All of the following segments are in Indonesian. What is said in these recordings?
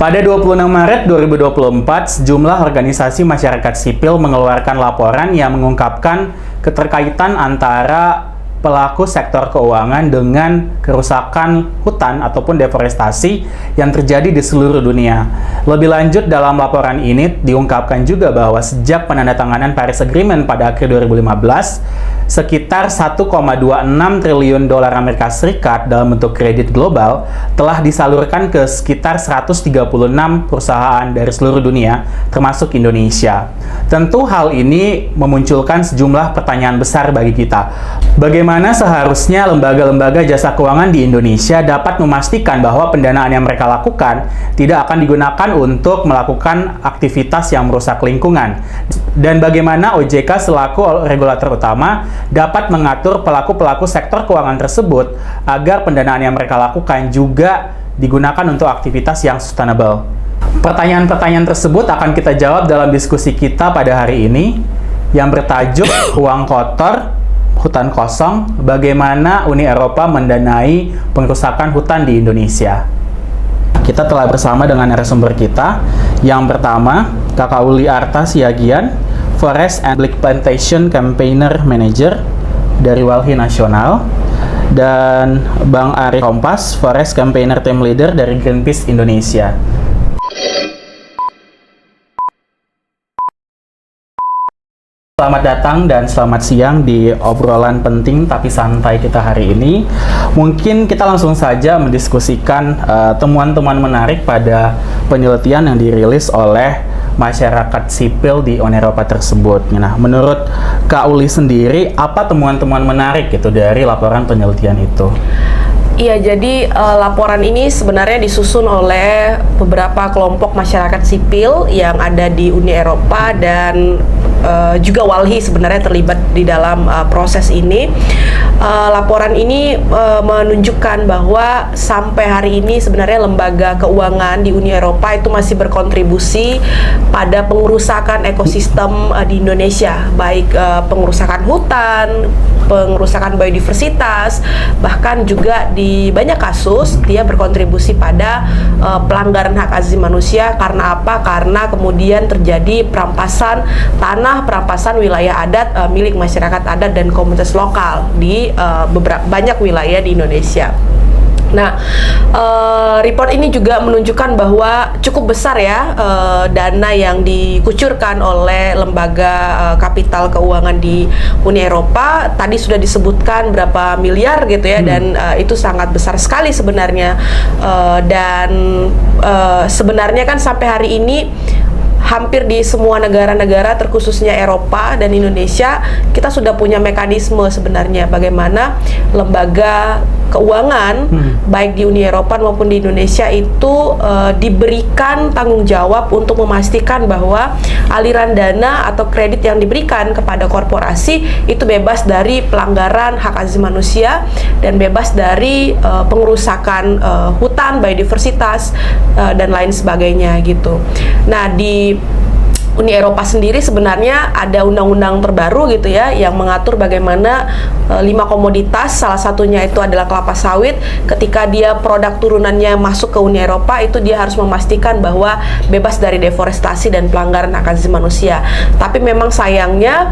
Pada 26 Maret 2024, sejumlah organisasi masyarakat sipil mengeluarkan laporan yang mengungkapkan keterkaitan antara pelaku sektor keuangan dengan kerusakan hutan ataupun deforestasi yang terjadi di seluruh dunia. Lebih lanjut, dalam laporan ini diungkapkan juga bahwa sejak penandatanganan Paris Agreement pada akhir 2015, sekitar 1,26 triliun dolar Amerika Serikat dalam bentuk kredit global telah disalurkan ke sekitar 136 perusahaan dari seluruh dunia, termasuk Indonesia. Tentu hal ini memunculkan sejumlah pertanyaan besar bagi kita. Bagaimana seharusnya lembaga-lembaga jasa keuangan di Indonesia dapat memastikan bahwa pendanaan yang mereka lakukan tidak akan digunakan untuk melakukan aktivitas yang merusak lingkungan? Dan bagaimana OJK selaku regulator utama dapat mengatur pelaku-pelaku sektor keuangan tersebut agar pendanaan yang mereka lakukan juga digunakan untuk aktivitas yang sustainable? Pertanyaan-pertanyaan tersebut akan kita jawab dalam diskusi kita pada hari ini yang bertajuk Uang Kotor, Hutan Kosong, Bagaimana Uni Eropa Mendanai Pengerusakan Hutan di Indonesia. Kita telah bersama dengan narasumber kita. Yang pertama, Kakak Uli Arta Siagian, Forest and Public Plantation Campaigner Manager dari Walhi Nasional, dan Bang Ari Kompas, Forest Campaigner Team Leader dari Greenpeace Indonesia. Selamat datang dan selamat siang di obrolan penting tapi santai kita hari ini. Mungkin kita langsung saja mendiskusikan temuan-temuan menarik pada penelitian yang dirilis oleh masyarakat sipil di Uni Eropa tersebut. Nah, menurut Kak Uli sendiri, apa temuan-temuan menarik itu dari laporan penelitian itu? Iya, jadi laporan ini sebenarnya disusun oleh beberapa kelompok masyarakat sipil yang ada di Uni Eropa dan juga Walhi sebenarnya terlibat di dalam proses ini. Laporan ini menunjukkan bahwa sampai hari ini sebenarnya lembaga keuangan di Uni Eropa itu masih berkontribusi pada pengerusakan ekosistem di Indonesia, baik pengerusakan hutan, pengerusakan biodiversitas, bahkan juga di banyak kasus dia berkontribusi pada pelanggaran hak asasi manusia. Karena apa? Karena kemudian terjadi perampasan tanah, perampasan wilayah adat milik masyarakat adat dan komunitas lokal di banyak wilayah di Indonesia. Nah, report ini juga menunjukkan bahwa cukup besar ya dana yang dikucurkan oleh lembaga kapital keuangan di Uni Eropa. Tadi sudah disebutkan berapa miliar gitu ya, dan itu sangat besar sekali sebenarnya. Dan sebenarnya kan sampai hari ini hampir di semua negara-negara, terkhususnya Eropa dan Indonesia, kita sudah punya mekanisme sebenarnya bagaimana lembaga keuangan baik di Uni Eropa maupun di Indonesia itu diberikan tanggung jawab untuk memastikan bahwa aliran dana atau kredit yang diberikan kepada korporasi itu bebas dari pelanggaran hak asasi manusia dan bebas dari pengerusakan hutan, biodiversitas dan lain sebagainya gitu. Nah, di Uni Eropa sendiri sebenarnya ada undang-undang terbaru gitu ya yang mengatur bagaimana 5 komoditas, salah satunya itu adalah kelapa sawit. Ketika dia produk turunannya masuk ke Uni Eropa, itu dia harus memastikan bahwa bebas dari deforestasi dan pelanggaran hak asasi manusia. Tapi memang sayangnya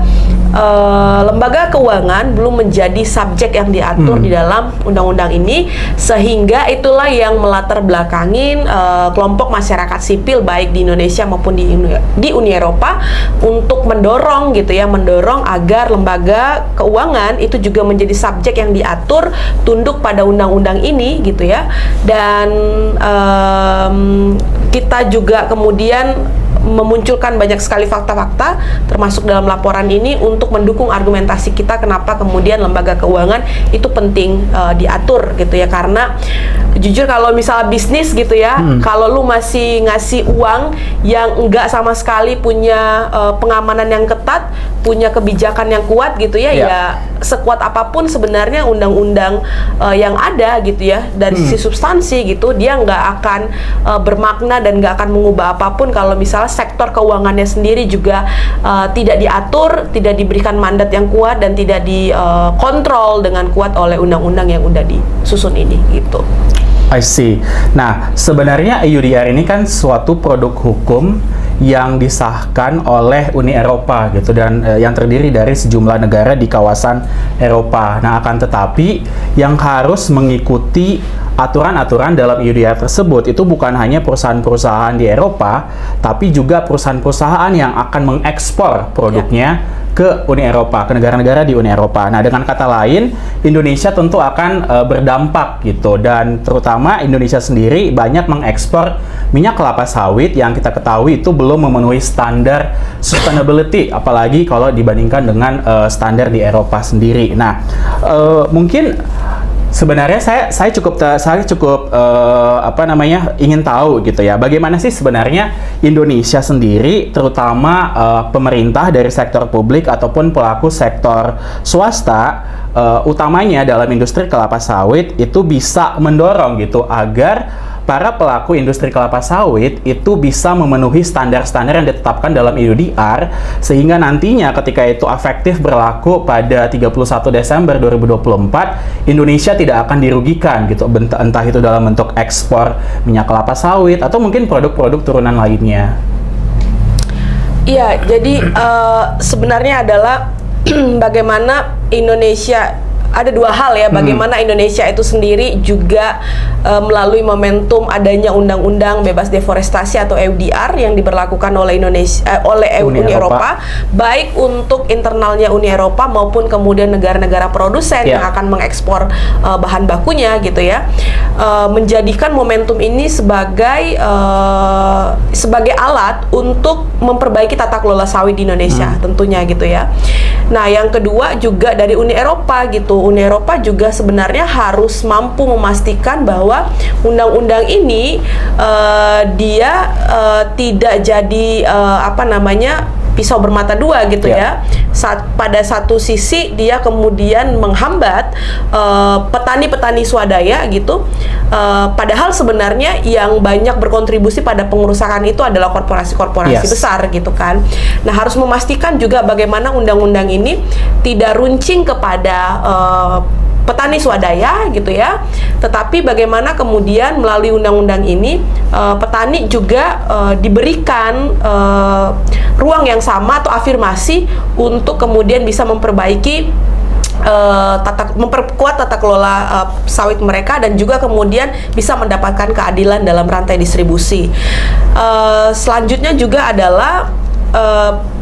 lembaga keuangan belum menjadi subjek yang diatur di dalam undang-undang ini, sehingga itulah yang melatar belakangin kelompok masyarakat sipil baik di Indonesia maupun di Uni Eropa untuk mendorong gitu ya, mendorong agar lembaga keuangan itu juga menjadi subjek yang diatur tunduk pada undang-undang ini gitu ya. Dan kita juga kemudian memunculkan banyak sekali fakta-fakta termasuk dalam laporan ini untuk mendukung argumentasi kita kenapa kemudian lembaga keuangan itu penting diatur gitu ya. Karena jujur kalau misalnya bisnis gitu ya, kalau lu masih ngasih uang yang enggak sama sekali punya pengamanan yang ketat, punya kebijakan yang kuat gitu ya, ya sekuat apapun sebenarnya undang-undang yang ada gitu ya dari sisi substansi gitu, dia nggak akan bermakna dan nggak akan mengubah apapun kalau misalnya sektor keuangannya sendiri juga tidak diatur, tidak diberikan mandat yang kuat dan tidak dikontrol dengan kuat oleh undang-undang yang udah disusun ini gitu. I see. Nah, sebenarnya EUDR ini kan suatu produk hukum yang disahkan oleh Uni Eropa gitu, dan yang terdiri dari sejumlah negara di kawasan Eropa. Nah, akan tetapi yang harus mengikuti aturan-aturan dalam EUDR tersebut itu bukan hanya perusahaan-perusahaan di Eropa, tapi juga perusahaan-perusahaan yang akan mengekspor produknya ke Uni Eropa, ke negara-negara di Uni Eropa. Nah, dengan kata lain, Indonesia tentu akan berdampak gitu, dan terutama Indonesia sendiri banyak mengekspor minyak kelapa sawit yang kita ketahui itu belum memenuhi standar sustainability, apalagi kalau dibandingkan dengan standar di Eropa sendiri. Nah, mungkin sebenarnya saya cukup ingin tahu gitu ya, bagaimana sih sebenarnya Indonesia sendiri, terutama pemerintah dari sektor publik ataupun pelaku sektor swasta, utamanya dalam industri kelapa sawit itu bisa mendorong gitu agar para pelaku industri kelapa sawit itu bisa memenuhi standar-standar yang ditetapkan dalam EUDR, sehingga nantinya ketika itu efektif berlaku pada 31 Desember 2024, Indonesia tidak akan dirugikan gitu, entah itu dalam bentuk ekspor minyak kelapa sawit atau mungkin produk-produk turunan lainnya. Iya, jadi sebenarnya adalah bagaimana Indonesia, ada dua hal ya, bagaimana Indonesia itu sendiri juga melalui momentum adanya undang-undang bebas deforestasi atau EUDR yang diberlakukan oleh Uni Eropa, baik untuk internalnya Uni Eropa maupun kemudian negara-negara produsen yang akan mengekspor bahan bakunya gitu ya, menjadikan momentum ini sebagai alat untuk memperbaiki tata kelola sawit di Indonesia tentunya gitu ya. Nah, yang kedua juga dari Uni Eropa gitu. Uni Eropa juga sebenarnya harus mampu memastikan bahwa undang-undang ini dia tidak jadi pisau bermata dua gitu ya. Pada satu sisi dia kemudian menghambat petani-petani swadaya gitu, padahal sebenarnya yang banyak berkontribusi pada pengurusakan itu adalah korporasi-korporasi besar gitu kan. Nah, harus memastikan juga bagaimana undang-undang ini tidak runcing kepada petani swadaya gitu ya, tetapi bagaimana kemudian melalui undang-undang ini petani juga diberikan ruang yang sama atau afirmasi untuk kemudian bisa memperbaiki memperkuat tata kelola sawit mereka, dan juga kemudian bisa mendapatkan keadilan dalam rantai distribusi. Selanjutnya juga adalah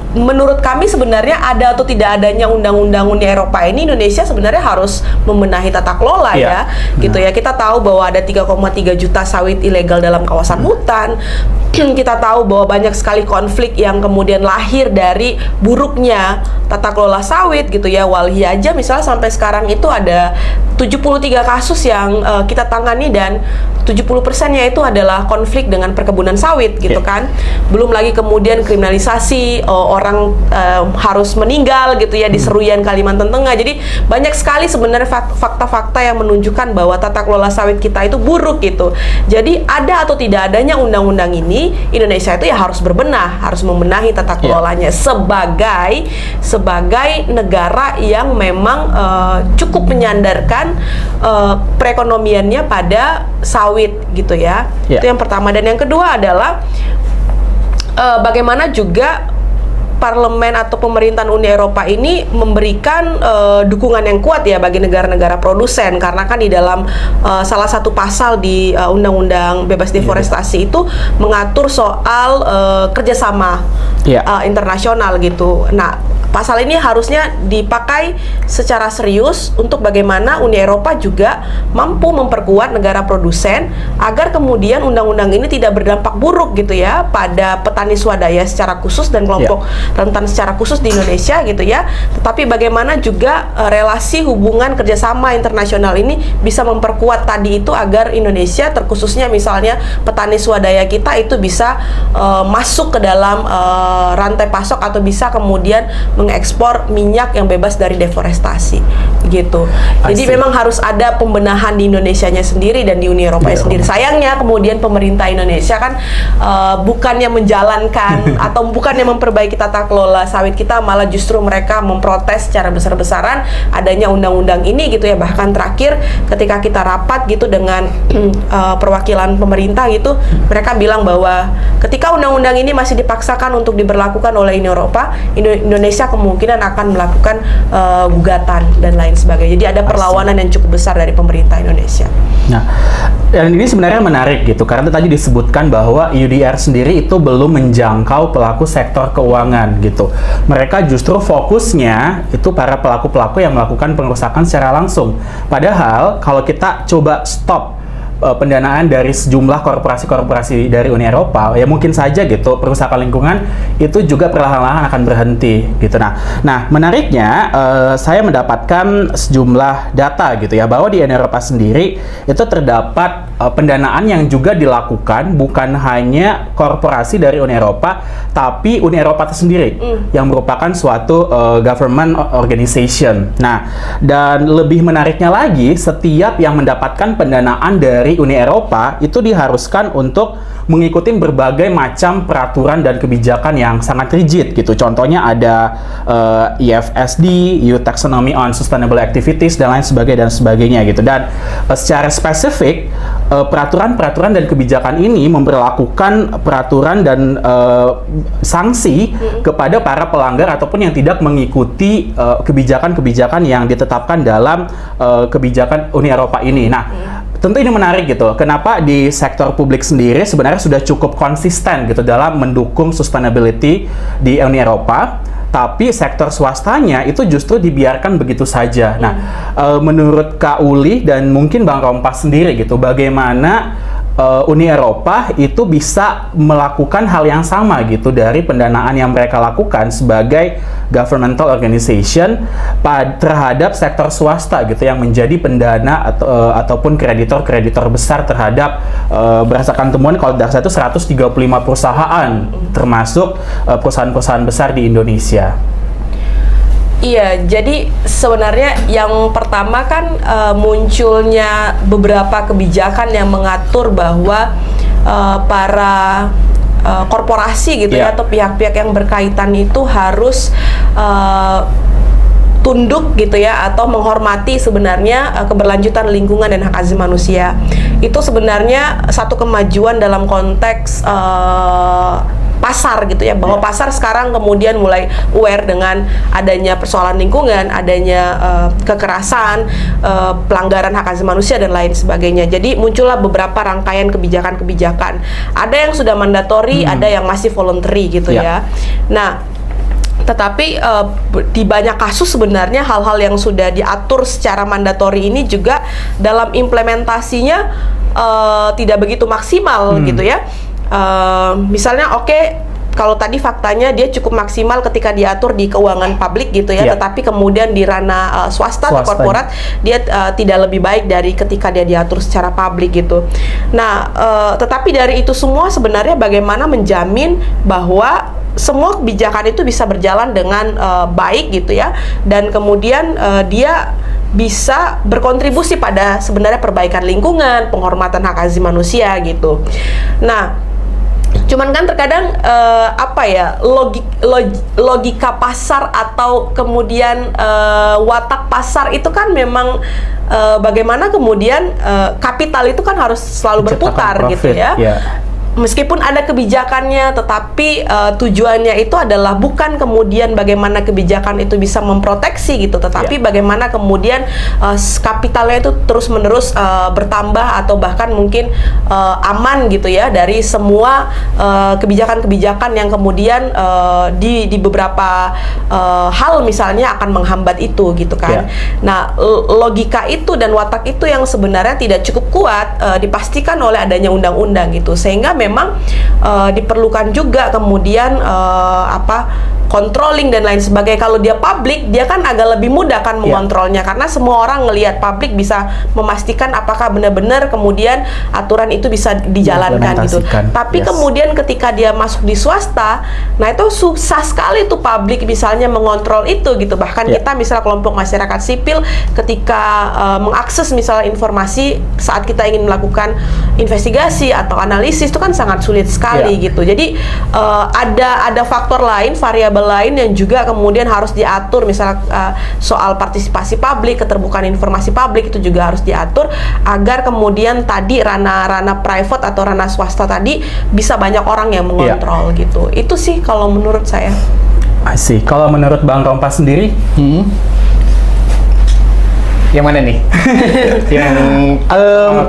menurut kami sebenarnya ada atau tidak adanya undang-undang Uni Eropa ini, Indonesia sebenarnya harus membenahi tata kelola ya gitu ya. Kita tahu bahwa ada 3,3 juta sawit ilegal dalam kawasan hutan. Kita tahu bahwa banyak sekali konflik yang kemudian lahir dari buruknya tata kelola sawit gitu ya. Walhi aja misalnya sampai sekarang itu ada 73 kasus yang kita tangani, dan 70%-nya itu adalah konflik dengan perkebunan sawit gitu kan. Belum lagi kemudian kriminalisasi, orang harus meninggal gitu ya di Seruyan, Kalimantan Tengah. Jadi banyak sekali sebenarnya fakta-fakta yang menunjukkan bahwa tata kelola sawit kita itu buruk gitu. Jadi ada atau tidak adanya undang-undang ini, Indonesia itu ya harus berbenah, harus membenahi tata kelolanya sebagai negara yang memang cukup menyandarkan perekonomiannya pada sawit gitu ya. Itu yang pertama. Dan yang kedua adalah bagaimana juga parlemen atau pemerintahan Uni Eropa ini memberikan dukungan yang kuat ya bagi negara-negara produsen, karena kan di dalam salah satu pasal di Undang-Undang Bebas Deforestasi itu mengatur soal kerjasama internasional gitu. Nah, pasal ini harusnya dipakai secara serius untuk bagaimana Uni Eropa juga mampu memperkuat negara produsen agar kemudian undang-undang ini tidak berdampak buruk gitu ya pada petani swadaya secara khusus dan kelompok rentan secara khusus di Indonesia gitu ya. Tetapi bagaimana juga relasi hubungan kerjasama internasional ini bisa memperkuat tadi itu agar Indonesia, terkhususnya misalnya petani swadaya kita itu bisa masuk ke dalam rantai pasok atau bisa kemudian mengekspor minyak yang bebas dari deforestasi gitu. Jadi memang harus ada pembenahan di Indonesianya sendiri dan di Uni Eropa sendiri. Sayangnya kemudian pemerintah Indonesia kan bukannya menjalankan atau bukannya memperbaiki tata kelola sawit kita, malah justru mereka memprotes secara besar-besaran adanya undang-undang ini gitu ya. Bahkan terakhir ketika kita rapat gitu dengan perwakilan pemerintah gitu, mereka bilang bahwa ketika undang-undang ini masih dipaksakan untuk diberlakukan oleh Uni Eropa, Indonesia kemungkinan akan melakukan gugatan dan lain sebagainya. Jadi ada perlawanan yang cukup besar dari pemerintah Indonesia. Nah, dan ini sebenarnya menarik gitu, karena tadi disebutkan bahwa UDR sendiri itu belum menjangkau pelaku sektor keuangan gitu. Mereka justru fokusnya itu para pelaku-pelaku yang melakukan pengerusakan secara langsung. Padahal kalau kita coba stop pendanaan dari sejumlah korporasi-korporasi dari Uni Eropa, ya mungkin saja gitu perusahaan lingkungan itu juga perlahan-lahan akan berhenti gitu. Nah menariknya saya mendapatkan sejumlah data gitu ya, bahwa di Uni Eropa sendiri itu terdapat pendanaan yang juga dilakukan bukan hanya korporasi dari Uni Eropa, tapi Uni Eropa itu sendiri yang merupakan suatu government organization. Nah, dan lebih menariknya lagi, setiap yang mendapatkan pendanaan dari Uni Eropa itu diharuskan untuk mengikuti berbagai macam peraturan dan kebijakan yang sangat rigid gitu. Contohnya ada EFSD, EU Taxonomy on Sustainable Activities dan lain sebagainya gitu. Dan secara spesifik peraturan-peraturan dan kebijakan ini memberlakukan peraturan dan sanksi kepada para pelanggar ataupun yang tidak mengikuti kebijakan-kebijakan yang ditetapkan dalam kebijakan Uni Eropa ini. Nah, tentu ini menarik gitu. Kenapa di sektor publik sendiri sebenarnya sudah cukup konsisten gitu dalam mendukung sustainability di Uni Eropa, tapi sektor swastanya itu justru dibiarkan begitu saja. Nah, menurut Kak Uli dan mungkin Bang Rompas sendiri gitu, bagaimana Uni Eropa itu bisa melakukan hal yang sama gitu dari pendanaan yang mereka lakukan sebagai governmental organization terhadap sektor swasta gitu yang menjadi pendana ataupun kreditor-kreditor besar terhadap berdasarkan temuan kalau tidak salah itu 135 perusahaan termasuk perusahaan-perusahaan besar di Indonesia. Iya, jadi sebenarnya yang pertama kan munculnya beberapa kebijakan yang mengatur bahwa para korporasi gitu ya atau pihak-pihak yang berkaitan itu harus tunduk gitu ya atau menghormati sebenarnya keberlanjutan lingkungan dan hak asasi manusia. Itu sebenarnya satu kemajuan dalam konteks pasar gitu ya, bahwa pasar sekarang kemudian mulai aware dengan adanya persoalan lingkungan, adanya kekerasan, pelanggaran hak asasi manusia dan lain sebagainya. Jadi muncullah beberapa rangkaian kebijakan-kebijakan. Ada yang sudah mandatori, ada yang masih voluntary gitu ya. Nah, tetapi di banyak kasus sebenarnya hal-hal yang sudah diatur secara mandatori ini juga dalam implementasinya tidak begitu maksimal gitu ya. Misalnya kalau tadi faktanya dia cukup maksimal ketika diatur di keuangan publik gitu ya, tetapi kemudian di ranah swasta atau korporat dia tidak lebih baik dari ketika dia diatur secara publik gitu. Nah, tetapi dari itu semua sebenarnya bagaimana menjamin bahwa semua kebijakan itu bisa berjalan dengan baik gitu ya, dan kemudian dia bisa berkontribusi pada sebenarnya perbaikan lingkungan, penghormatan hak asasi manusia gitu. Nah, cuman kan terkadang logika pasar atau kemudian watak pasar itu kan memang bagaimana kemudian kapital itu kan harus selalu berputar gitu ya. Meskipun ada kebijakannya, tetapi tujuannya itu adalah bukan kemudian bagaimana kebijakan itu bisa memproteksi gitu, tetapi bagaimana kemudian kapitalnya itu terus-menerus bertambah atau bahkan mungkin aman gitu ya dari semua kebijakan-kebijakan yang kemudian di beberapa hal misalnya akan menghambat itu gitu kan. Nah, logika itu dan watak itu yang sebenarnya tidak cukup kuat dipastikan oleh adanya undang-undang gitu, sehingga memang diperlukan juga kemudian controlling dan lain sebagainya. Kalau dia publik, dia kan agak lebih mudah kan mengontrolnya, karena semua orang ngelihat, publik bisa memastikan apakah benar-benar kemudian aturan itu bisa dijalankan gitu. Tapi kemudian ketika dia masuk di swasta, nah itu susah sekali tuh publik misalnya mengontrol itu gitu. Bahkan kita misalnya kelompok masyarakat sipil ketika mengakses misalnya informasi saat kita ingin melakukan investigasi atau analisis itu kan sangat sulit sekali gitu. Jadi ada faktor lain, variabel lain yang juga kemudian harus diatur, misalnya soal partisipasi publik, keterbukaan informasi publik itu juga harus diatur agar kemudian tadi ranah private atau ranah swasta tadi bisa banyak orang yang mengontrol gitu. Itu sih kalau menurut saya. Asik. Kalau menurut Bang Rompas sendiri? Yang mana nih?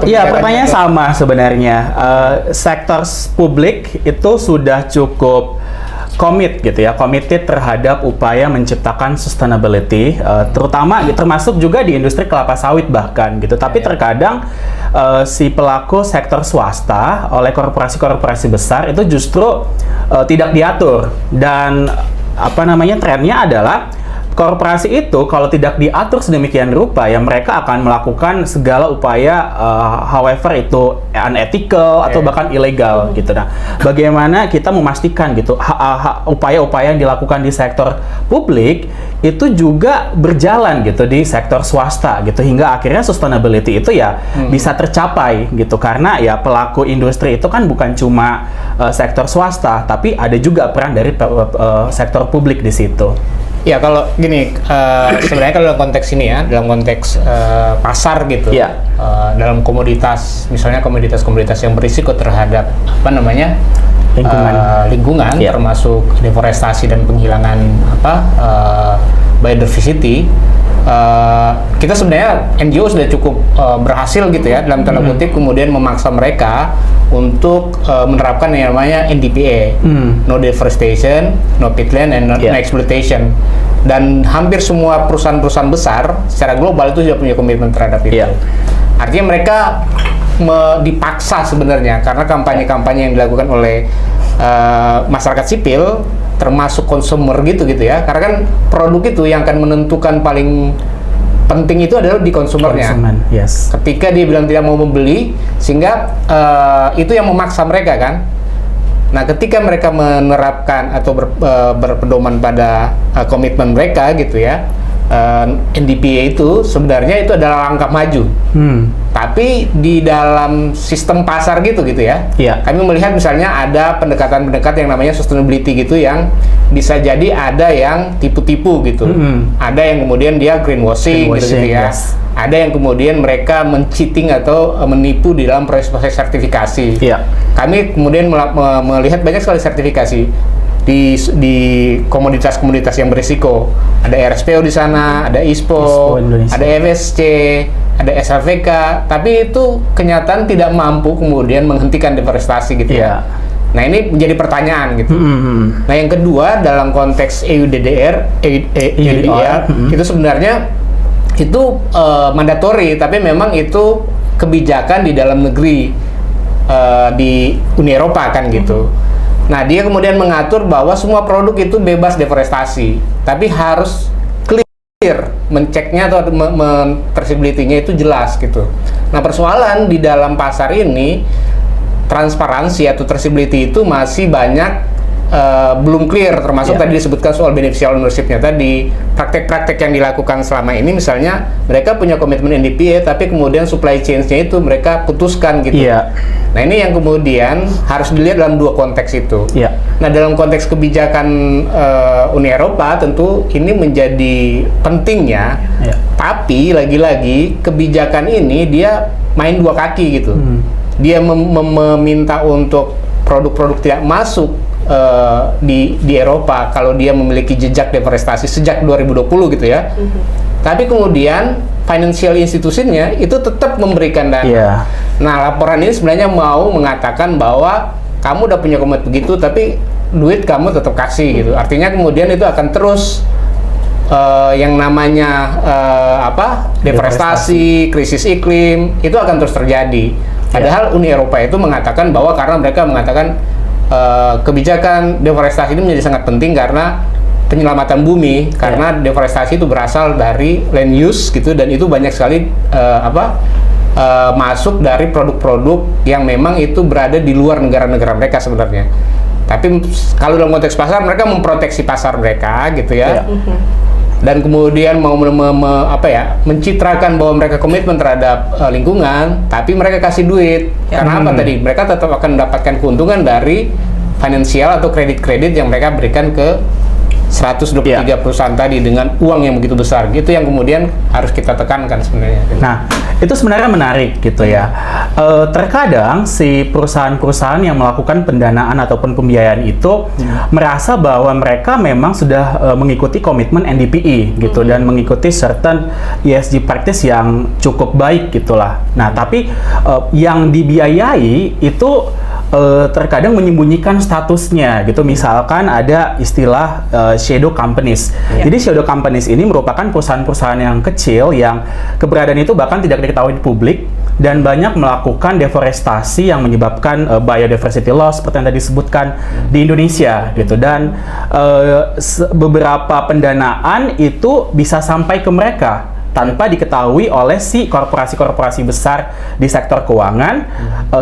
Ya, pertanyaan sama sebenarnya. Sektor publik itu sudah cukup committed terhadap upaya menciptakan sustainability, terutama termasuk juga di industri kelapa sawit bahkan gitu. Tapi terkadang si pelaku sektor swasta oleh korporasi-korporasi besar itu justru tidak diatur, dan trennya adalah korporasi itu kalau tidak diatur sedemikian rupa ya mereka akan melakukan segala upaya however itu unethical atau bahkan ilegal gitu. Nah, bagaimana kita memastikan gitu upaya-upaya yang dilakukan di sektor publik itu juga berjalan gitu di sektor swasta gitu, hingga akhirnya sustainability itu ya bisa tercapai gitu, karena ya pelaku industri itu kan bukan cuma sektor swasta, tapi ada juga peran dari sektor publik di situ. Ya, kalau gini, sebenarnya kalau dalam konteks ini ya, dalam konteks pasar gitu, dalam komoditas, misalnya komoditas-komoditas yang berisiko terhadap lingkungan, termasuk deforestasi dan penghilangan biodiversity, kita sebenarnya NGO sudah cukup berhasil gitu ya, dalam tanda kutip kemudian memaksa mereka untuk menerapkan yang namanya NDPA, No Deforestation, No Peatland, and No Exploitation. Dan hampir semua perusahaan-perusahaan besar secara global itu sudah punya komitmen terhadap itu. Artinya mereka dipaksa sebenarnya, karena kampanye-kampanye yang dilakukan oleh masyarakat sipil, termasuk consumer gitu ya. Karena kan produk itu yang akan menentukan paling penting itu adalah di konsumernya. Ketika dia bilang tidak mau membeli, sehingga itu yang memaksa mereka kan. Nah, ketika mereka menerapkan atau berpedoman pada komitmen mereka gitu ya, NDPA itu sebenarnya itu adalah langkah maju. Tapi di dalam sistem pasar gitu ya, kami melihat misalnya ada pendekatan-pendekatan yang namanya sustainability gitu, yang bisa jadi ada yang tipu-tipu gitu, ada yang kemudian dia greenwashing gitu ya, ada yang kemudian mereka men-cheating atau menipu di dalam proses sertifikasi. Kami kemudian melihat banyak sekali sertifikasi di komoditas-komoditas yang berisiko. Ada RSPO di sana, ada ISPO, ada FSC, ada SHVK, tapi itu kenyataan tidak mampu kemudian menghentikan deforestasi gitu ya. Nah, ini menjadi pertanyaan gitu. Nah, yang kedua dalam konteks EUDR itu sebenarnya itu mandatori, tapi memang itu kebijakan di dalam negeri di Uni Eropa kan gitu. Nah, dia kemudian mengatur bahwa semua produk itu bebas deforestasi, tapi harus clear, menceknya atau traceability-nya itu jelas gitu. Nah, persoalan di dalam pasar ini, transparansi atau traceability itu masih banyak belum clear, termasuk tadi disebutkan soal beneficial ownership-nya tadi, praktek-praktek yang dilakukan selama ini, misalnya mereka punya komitmen NDPA, tapi kemudian supply chain-nya itu mereka putuskan gitu. Nah, ini yang kemudian harus dilihat dalam dua konteks itu. Nah, dalam konteks kebijakan Uni Eropa tentu ini menjadi pentingnya, tapi lagi-lagi kebijakan ini dia main dua kaki gitu. Dia meminta untuk produk-produk tidak masuk di Eropa kalau dia memiliki jejak deforestasi sejak 2020 gitu ya. Tapi kemudian financial institusinya itu tetap memberikan dana. Nah, laporan ini sebenarnya mau mengatakan bahwa kamu udah punya komitmen begitu, tapi duit kamu tetap kasih gitu. Artinya kemudian itu akan terus yang namanya deforestasi, krisis iklim itu akan terus terjadi. Padahal Uni Eropa itu mengatakan bahwa karena mereka mengatakan kebijakan deforestasi ini menjadi sangat penting karena penyelamatan bumi karena deforestasi itu berasal dari land use gitu, dan itu banyak sekali masuk dari produk-produk yang memang itu berada di luar negara-negara mereka sebenarnya. Tapi kalau dalam konteks pasar, mereka memproteksi pasar mereka gitu ya. Dan kemudian mau mencitrakan bahwa mereka komitmen terhadap lingkungan, tapi mereka kasih duit. Karena apa tadi? Mereka tetap akan mendapatkan keuntungan dari finansial atau kredit-kredit yang mereka berikan ke 123 perusahaan tadi dengan uang yang begitu besar. Gitu yang kemudian harus kita tekankan sebenarnya. Nah, itu sebenarnya menarik gitu ya. Terkadang si perusahaan-perusahaan yang melakukan pendanaan ataupun pembiayaan itu merasa bahwa mereka memang sudah mengikuti komitmen NDPI gitu dan mengikuti certain ESG practice yang cukup baik gitulah. Nah, tapi yang dibiayai itu terkadang menyembunyikan statusnya gitu. Misalkan ada istilah shadow companies. Jadi shadow companies ini merupakan perusahaan-perusahaan yang kecil yang keberadaan itu bahkan tidak diketahui di publik dan banyak melakukan deforestasi yang menyebabkan biodiversity loss seperti yang tadi disebutkan di Indonesia gitu. Dan beberapa pendanaan itu bisa sampai ke mereka tanpa diketahui oleh si korporasi-korporasi besar di sektor keuangan,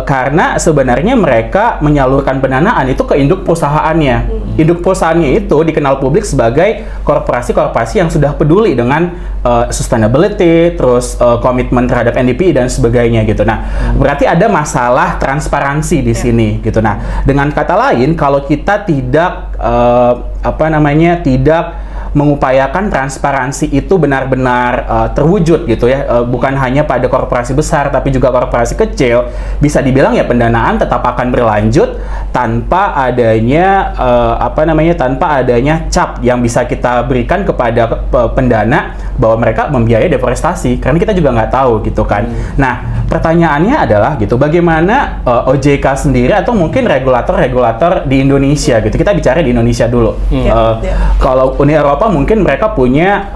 karena sebenarnya mereka menyalurkan pendanaan itu ke induk perusahaannya. Induk perusahaannya itu dikenal publik sebagai korporasi-korporasi yang sudah peduli dengan sustainability, terus komitmen terhadap NDPI dan sebagainya gitu. Nah, berarti ada masalah transparansi di sini gitu. Nah, dengan kata lain, kalau kita tidak tidak mengupayakan transparansi itu benar-benar terwujud gitu ya, bukan hanya pada korporasi besar tapi juga korporasi kecil, bisa dibilang ya pendanaan tetap akan berlanjut tanpa adanya tanpa adanya cap yang bisa kita berikan kepada pendana bahwa mereka membiayai deforestasi, karena kita juga nggak tahu gitu kan. Nah, pertanyaannya adalah gitu, bagaimana OJK sendiri atau mungkin regulator-regulator di Indonesia gitu, kita bicara di Indonesia dulu. Kalau Uni Eropa mungkin mereka punya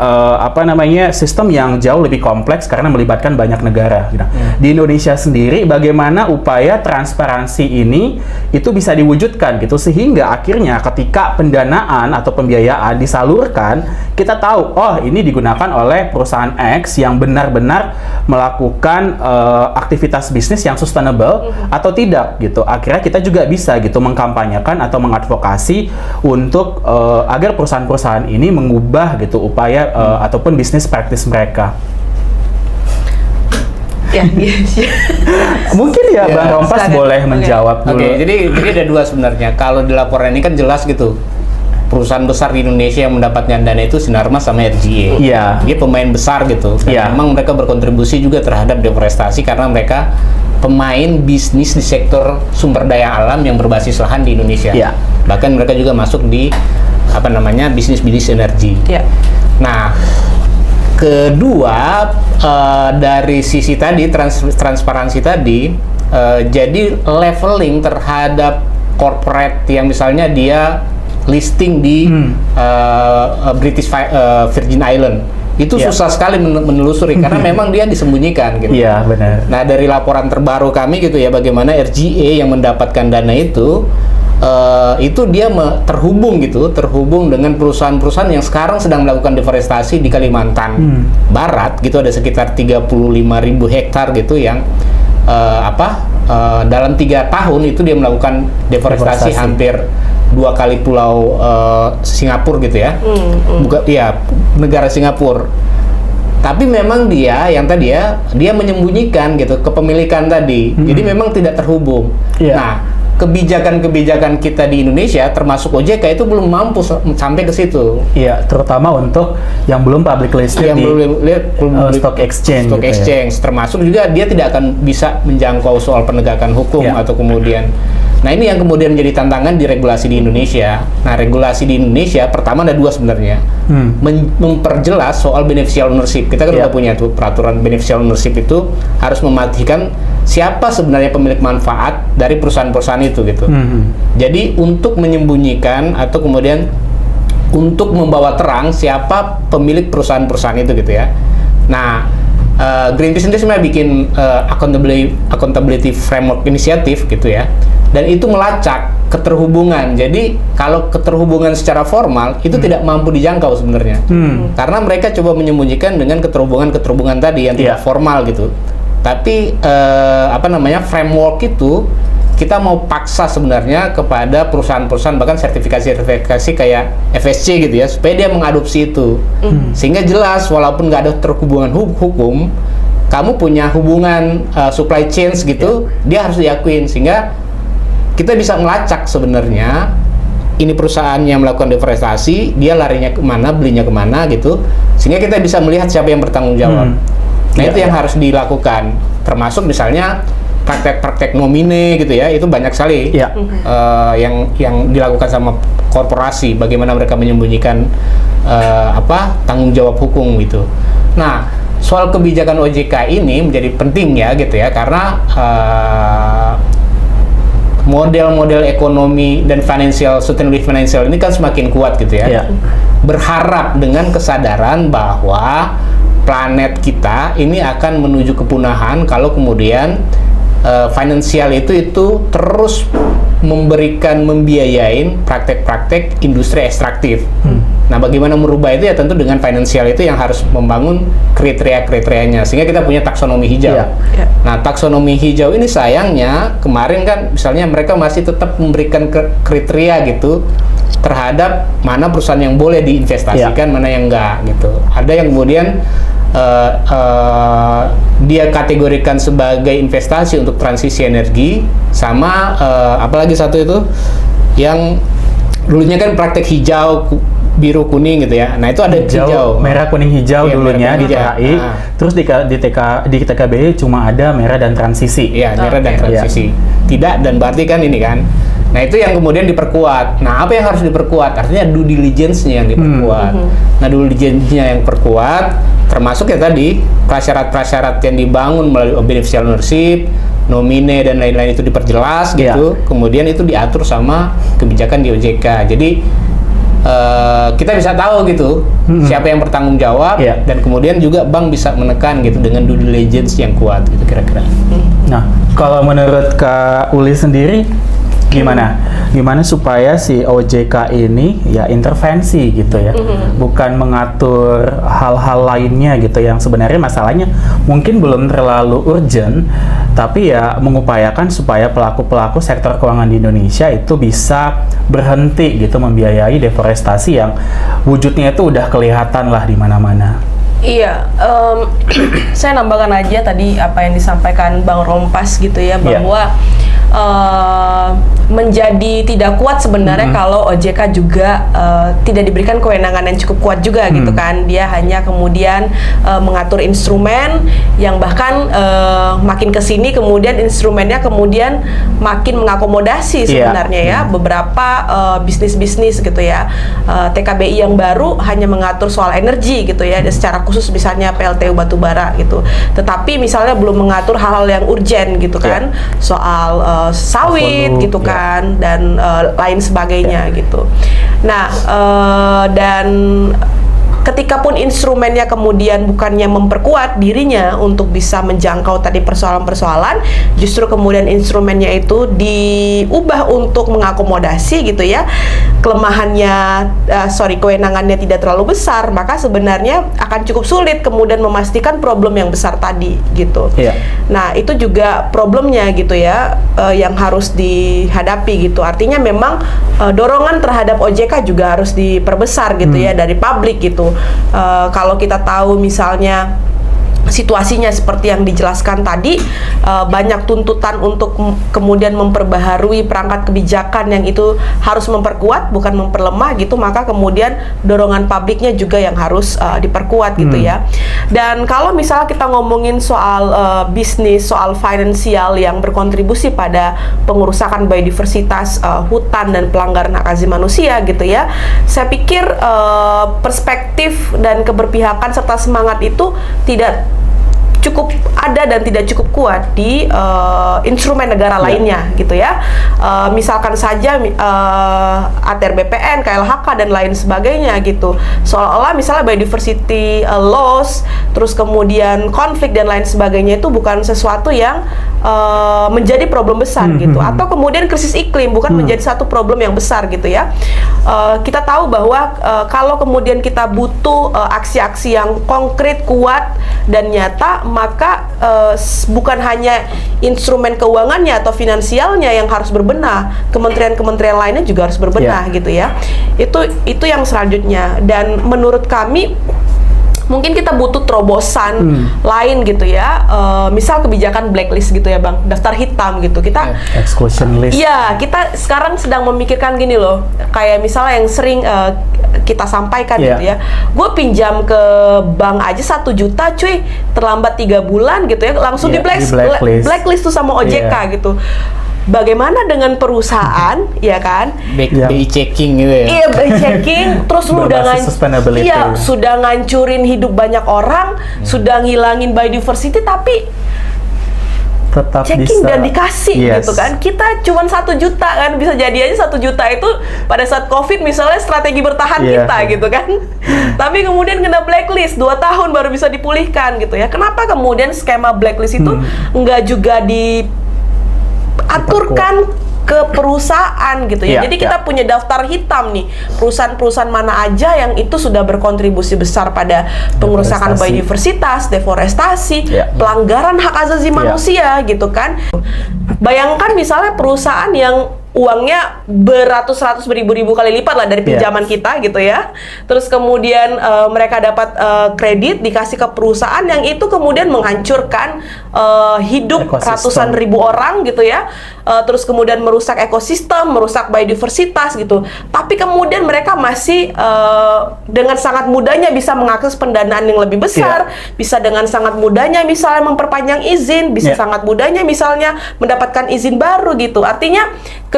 sistem yang jauh lebih kompleks karena melibatkan banyak negara gitu. Di Indonesia sendiri bagaimana upaya transparansi ini itu bisa diwujudkan gitu, sehingga akhirnya ketika pendanaan atau pembiayaan disalurkan, kita tahu oh ini digunakan oleh perusahaan X yang benar-benar melakukan aktivitas bisnis yang sustainable atau tidak gitu. Akhirnya kita juga bisa gitu mengkampanyekan atau mengadvokasi untuk agar perusahaan-perusahaan ini mengubah gitu upaya ataupun bisnis praktis mereka. Mungkin ya Bang Rompas boleh menjawab dulu. Jadi ada dua sebenarnya. Kalau di laporan ini kan jelas gitu, perusahaan besar di Indonesia yang mendapatkan dana itu Sinarmas sama RGA. Dia pemain besar gitu. Memang mereka berkontribusi juga terhadap deforestasi karena mereka pemain bisnis di sektor sumber daya alam yang berbasis lahan di Indonesia. Bahkan mereka juga masuk di bisnis energi. Nah, kedua dari sisi tadi transparansi tadi, jadi leveling terhadap corporate yang misalnya dia listing di British Virgin Island itu susah sekali menelusuri karena memang dia disembunyikan gitu. Iya, benar. Nah, dari laporan terbaru kami gitu ya, bagaimana RGA yang mendapatkan dana itu dia terhubung dengan perusahaan-perusahaan yang sekarang sedang melakukan deforestasi di Kalimantan Barat gitu, ada sekitar 35.000 hektar gitu yang dalam 3 tahun itu dia melakukan deforestasi hampir 2 kali pulau Singapura gitu ya. Negara Singapura. Tapi memang dia menyembunyikan gitu kepemilikan tadi. Jadi memang tidak terhubung. Nah, kebijakan-kebijakan kita di Indonesia termasuk OJK itu belum mampu sampai ke situ. Terutama untuk yang belum public listed di stock exchange. Termasuk juga dia tidak akan bisa menjangkau soal penegakan hukum atau kemudian. Nah, ini yang kemudian menjadi tantangan di regulasi di Indonesia. Nah, regulasi di Indonesia pertama ada 2 sebenarnya. Memperjelas soal beneficial ownership. Kita kan udah punya tuh peraturan beneficial ownership, itu harus memastikan siapa sebenarnya pemilik manfaat dari perusahaan-perusahaan itu gitu. Jadi untuk menyembunyikan atau kemudian untuk membawa terang siapa pemilik perusahaan-perusahaan itu gitu ya. Nah, Greenpeace itu sebenarnya bikin accountability framework inisiatif gitu ya, dan itu melacak keterhubungan. Jadi kalau keterhubungan secara formal itu tidak mampu dijangkau sebenarnya, karena mereka coba menyembunyikan dengan keterhubungan tadi yang tidak formal gitu. Tapi framework itu kita mau paksa sebenarnya kepada perusahaan-perusahaan, bahkan sertifikasi kayak FSC gitu ya, supaya dia mengadopsi itu, sehingga jelas walaupun nggak ada terhubungan hukum, kamu punya hubungan supply chain gitu, dia harus diakuin, sehingga kita bisa melacak sebenarnya ini perusahaan yang melakukan deforestasi, dia larinya kemana, belinya kemana gitu, sehingga kita bisa melihat siapa yang bertanggung jawab. Nah itu yang harus dilakukan, termasuk misalnya praktek-praktek nomine gitu ya, itu banyak sekali yang dilakukan sama korporasi, bagaimana mereka menyembunyikan tanggung jawab hukum gitu. Nah, soal kebijakan OJK ini menjadi penting ya gitu ya, karena model-model ekonomi dan sustainability financial ini kan semakin kuat gitu ya. Berharap dengan kesadaran bahwa planet kita ini akan menuju kepunahan kalau kemudian finansial itu terus membiayain praktek-praktek industri ekstraktif. Nah, bagaimana merubah itu ya tentu dengan finansial itu yang harus membangun kriteria-kriterianya, sehingga kita punya taksonomi hijau. Nah, taksonomi hijau ini sayangnya kemarin kan misalnya mereka masih tetap memberikan kriteria gitu terhadap mana perusahaan yang boleh diinvestasikan, mana yang enggak gitu. Ada yang kemudian dia kategorikan sebagai investasi untuk transisi energi, sama apalagi satu itu yang dulunya kan praktek hijau, biru, kuning gitu ya. Nah itu ada hijau, merah, kuning, hijau dulunya di TKI. Terus di TKBI cuma ada merah dan transisi. Iya, merah dan transisi. Tidak dan berarti kan ini kan. Nah itu yang kemudian diperkuat. Nah apa yang harus diperkuat? Artinya due diligence-nya yang diperkuat. Nah due diligence-nya yang perkuat, termasuk ya tadi prasyarat-prasyarat yang dibangun melalui beneficial ownership, nomine dan lain-lain itu diperjelas gitu. Kemudian itu diatur sama kebijakan di OJK. Jadi kita bisa tahu gitu siapa yang bertanggung jawab, dan kemudian juga bank bisa menekan gitu dengan due diligence yang kuat gitu kira-kira. Nah kalau menurut Kak Uli sendiri gimana supaya si OJK ini ya intervensi gitu ya, bukan mengatur hal-hal lainnya gitu yang sebenarnya masalahnya mungkin belum terlalu urgent, tapi ya mengupayakan supaya pelaku-pelaku sektor keuangan di Indonesia itu bisa berhenti gitu membiayai deforestasi yang wujudnya itu udah kelihatan lah di mana-mana. Iya, saya nambahkan aja tadi apa yang disampaikan Bang Rompas gitu ya, bahwa menjadi tidak kuat sebenarnya kalau OJK juga tidak diberikan kewenangan yang cukup kuat juga gitu kan. Dia hanya kemudian mengatur instrumen yang bahkan makin kesini kemudian instrumennya kemudian makin mengakomodasi sebenarnya ya beberapa bisnis-bisnis gitu ya. TKBI yang baru hanya mengatur soal energi gitu ya, secara khusus misalnya PLTU batubara gitu. Tetapi misalnya belum mengatur hal-hal yang urgent gitu kan, soal sawit gitu kan, dan lain sebagainya gitu. Nah, dan ketika pun instrumennya kemudian bukannya memperkuat dirinya untuk bisa menjangkau tadi persoalan-persoalan, justru kemudian instrumennya itu diubah untuk mengakomodasi gitu ya, kewenangannya tidak terlalu besar, maka sebenarnya akan cukup sulit kemudian memastikan problem yang besar tadi gitu. Nah itu juga problemnya gitu ya, yang harus dihadapi gitu. Artinya memang dorongan terhadap OJK juga harus diperbesar gitu ya dari publik gitu. Kalau kita tahu misalnya situasinya seperti yang dijelaskan tadi, banyak tuntutan untuk kemudian memperbaharui perangkat kebijakan yang itu harus memperkuat bukan memperlemah gitu, maka kemudian dorongan publiknya juga yang harus diperkuat gitu ya. Dan kalau misalnya kita ngomongin soal bisnis, soal finansial yang berkontribusi pada pengerusakan biodiversitas hutan dan pelanggaran hak asasi manusia gitu ya, saya pikir perspektif dan keberpihakan serta semangat itu tidak cukup ada dan tidak cukup kuat di instrumen negara lainnya gitu ya. Misalkan saja ATR BPN, KLHK dan lain sebagainya gitu. Seolah-olah misalnya biodiversity loss, terus kemudian konflik dan lain sebagainya itu bukan sesuatu yang menjadi problem besar gitu. Atau kemudian krisis iklim bukan menjadi satu problem yang besar gitu ya. Kita tahu bahwa kalau kemudian kita butuh aksi-aksi yang konkret, kuat dan nyata, maka bukan hanya instrumen keuangannya atau finansialnya yang harus berbenah, kementerian-kementerian lainnya juga harus berbenah gitu ya. Itu yang selanjutnya. Dan menurut kami mungkin kita butuh terobosan lain gitu ya, misal kebijakan blacklist gitu ya Bang, daftar hitam gitu. Kita exclusion list. Iya, kita sekarang sedang memikirkan gini loh, kayak misalnya yang sering kita sampaikan gitu ya, gue pinjam ke bank aja 1 juta cuy, terlambat 3 bulan gitu ya, langsung di blacklist tuh sama OJK gitu. Bagaimana dengan perusahaan, ya kan? BI checking gitu ya? Iya, BI checking, terus lu sudah ngancurin hidup banyak orang, sudah ngilangin biodiversity, tapi tetap checking bisa, dan dikasih gitu kan. Kita cuma 1 juta kan, bisa jadi aja 1 juta itu pada saat COVID misalnya strategi bertahan kita gitu kan. Tapi kemudian kena blacklist 2 tahun baru bisa dipulihkan gitu ya. Kenapa kemudian skema blacklist itu enggak juga diaturkan ke perusahaan gitu ya. Jadi kita punya daftar hitam nih, perusahaan-perusahaan mana aja yang itu sudah berkontribusi besar pada pengerusakan biodiversitas, deforestasi, pelanggaran hak asasi manusia gitu kan. Bayangkan misalnya perusahaan yang uangnya beratus-ratus beribu-ribu kali lipat lah dari pinjaman kita gitu ya. Terus kemudian mereka dapat kredit dikasih ke perusahaan yang itu kemudian menghancurkan hidup ratusan ribu orang gitu ya. Terus kemudian merusak ekosistem, merusak biodiversitas gitu. Tapi kemudian mereka masih dengan sangat mudahnya bisa mengakses pendanaan yang lebih besar, bisa dengan sangat mudahnya misalnya memperpanjang izin, bisa sangat mudahnya misalnya mendapatkan izin baru gitu. Artinya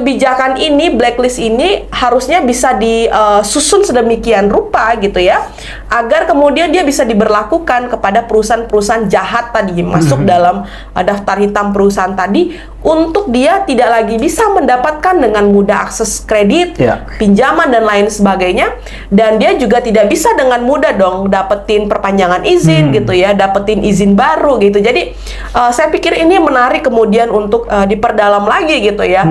kebijakan ini, blacklist ini harusnya bisa disusun sedemikian rupa gitu ya, agar kemudian dia bisa diberlakukan kepada perusahaan-perusahaan jahat tadi, masuk dalam daftar hitam perusahaan tadi, untuk dia tidak lagi bisa mendapatkan dengan mudah akses kredit, pinjaman dan lain sebagainya, dan dia juga tidak bisa dengan mudah dong dapetin perpanjangan izin gitu ya, dapetin izin baru gitu. Jadi saya pikir ini menarik kemudian untuk diperdalam lagi gitu ya.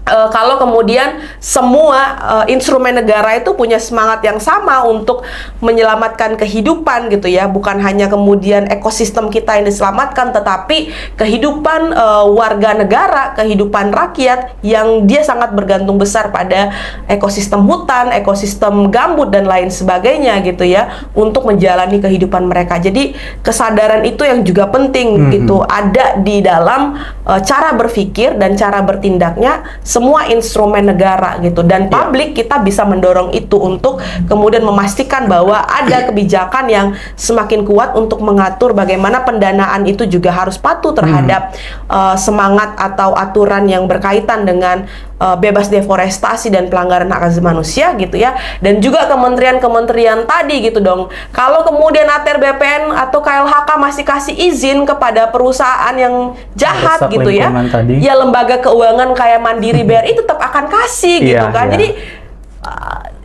Kalau kemudian semua instrumen negara itu punya semangat yang sama untuk menyelamatkan kehidupan gitu ya, bukan hanya kemudian ekosistem kita yang diselamatkan, tetapi kehidupan warga negara, kehidupan rakyat yang dia sangat bergantung besar pada ekosistem hutan, ekosistem gambut dan lain sebagainya gitu ya, untuk menjalani kehidupan mereka. Jadi kesadaran itu yang juga penting gitu, ada di dalam cara berpikir dan cara bertindaknya semua instrumen negara gitu, dan publik kita bisa mendorong itu untuk kemudian memastikan bahwa ada kebijakan yang semakin kuat untuk mengatur bagaimana pendanaan itu juga harus patuh terhadap semangat atau aturan yang berkaitan dengan bebas deforestasi dan pelanggaran hak asasi manusia gitu ya, dan juga kementerian-kementerian tadi gitu dong. Kalau kemudian ATR BPN atau KLHK masih kasih izin kepada perusahaan yang jahat gitu ya, ya lembaga keuangan kayak Mandiri BRI tetap akan kasih gitu kan. Jadi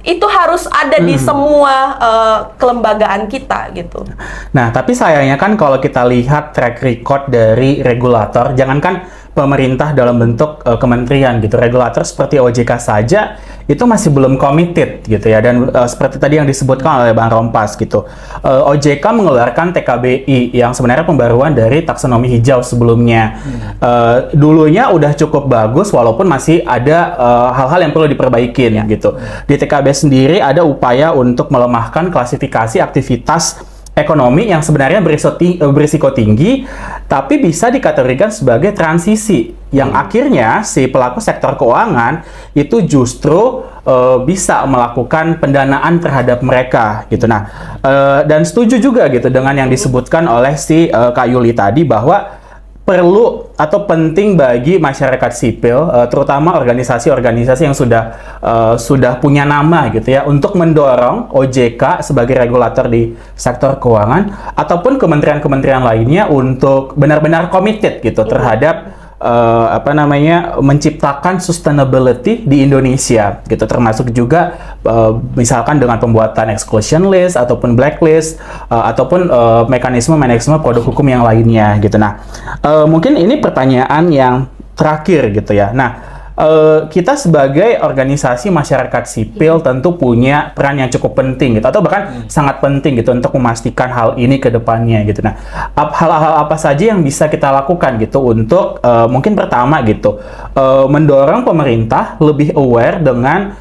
itu harus ada di semua kelembagaan kita gitu. Nah, tapi sayangnya kan kalau kita lihat track record dari regulator, jangankan pemerintah dalam bentuk kementerian gitu, regulator seperti OJK saja itu masih belum committed gitu ya, dan seperti tadi yang disebutkan oleh Bang Rompas gitu, OJK mengeluarkan TKBI yang sebenarnya pembaruan dari taksonomi hijau sebelumnya. Dulunya udah cukup bagus walaupun masih ada hal-hal yang perlu diperbaikin gitu. Di TKB sendiri ada upaya untuk melemahkan klasifikasi aktivitas ekonomi yang sebenarnya berisiko tinggi, tapi bisa dikategorikan sebagai transisi, yang akhirnya si pelaku sektor keuangan itu justru bisa melakukan pendanaan terhadap mereka gitu. Nah, dan setuju juga gitu dengan yang disebutkan oleh si Kak Yuli tadi, bahwa perlu atau penting bagi masyarakat sipil, terutama organisasi-organisasi yang sudah punya nama gitu ya, untuk mendorong OJK sebagai regulator di sektor keuangan ataupun kementerian-kementerian lainnya untuk benar-benar committed gitu terhadap menciptakan sustainability di Indonesia gitu, termasuk juga misalkan dengan pembuatan exclusion list ataupun blacklist ataupun mekanisme produk hukum yang lainnya gitu. Nah, mungkin ini pertanyaan yang terakhir gitu ya. Nah, kita sebagai organisasi masyarakat sipil tentu punya peran yang cukup penting gitu, atau bahkan sangat penting gitu untuk memastikan hal ini ke depannya gitu. Nah, hal-hal apa saja yang bisa kita lakukan gitu untuk mungkin pertama gitu mendorong pemerintah lebih aware dengan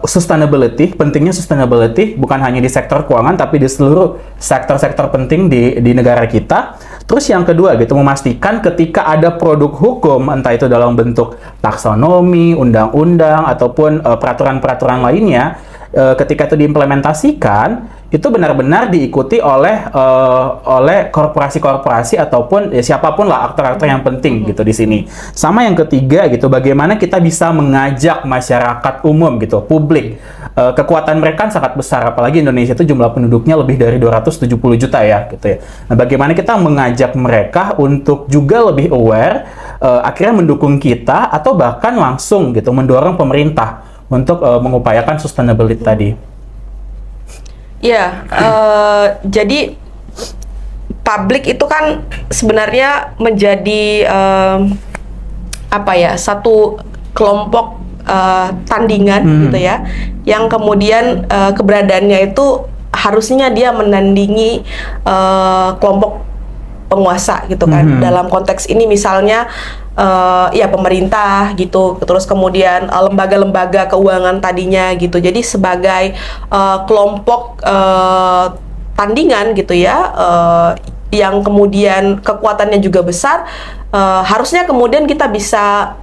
sustainability, pentingnya sustainability bukan hanya di sektor keuangan tapi di seluruh sektor-sektor penting di negara kita. Terus yang kedua gitu, memastikan ketika ada produk hukum, entah itu dalam bentuk taksonomi, undang-undang, ataupun peraturan-peraturan lainnya, ketika itu diimplementasikan, itu benar-benar diikuti oleh korporasi-korporasi ataupun siapapun lah aktor-aktor yang penting gitu di sini. Sama yang ketiga gitu, bagaimana kita bisa mengajak masyarakat umum gitu, publik. Kekuatan mereka sangat besar, apalagi Indonesia itu jumlah penduduknya lebih dari 270 juta ya gitu ya. Nah, bagaimana kita mengajak mereka untuk juga lebih aware, akhirnya mendukung kita atau bahkan langsung gitu mendorong pemerintah untuk mengupayakan sustainability tadi. Ya, jadi publik itu kan sebenarnya menjadi satu kelompok tandingan gitu ya, yang kemudian keberadaannya itu harusnya dia menandingi kelompok penguasa gitu kan. Dalam konteks ini misalnya pemerintah gitu, terus kemudian lembaga-lembaga keuangan tadinya gitu. Jadi sebagai kelompok tandingan gitu ya, yang kemudian kekuatannya juga besar, harusnya kemudian kita bisa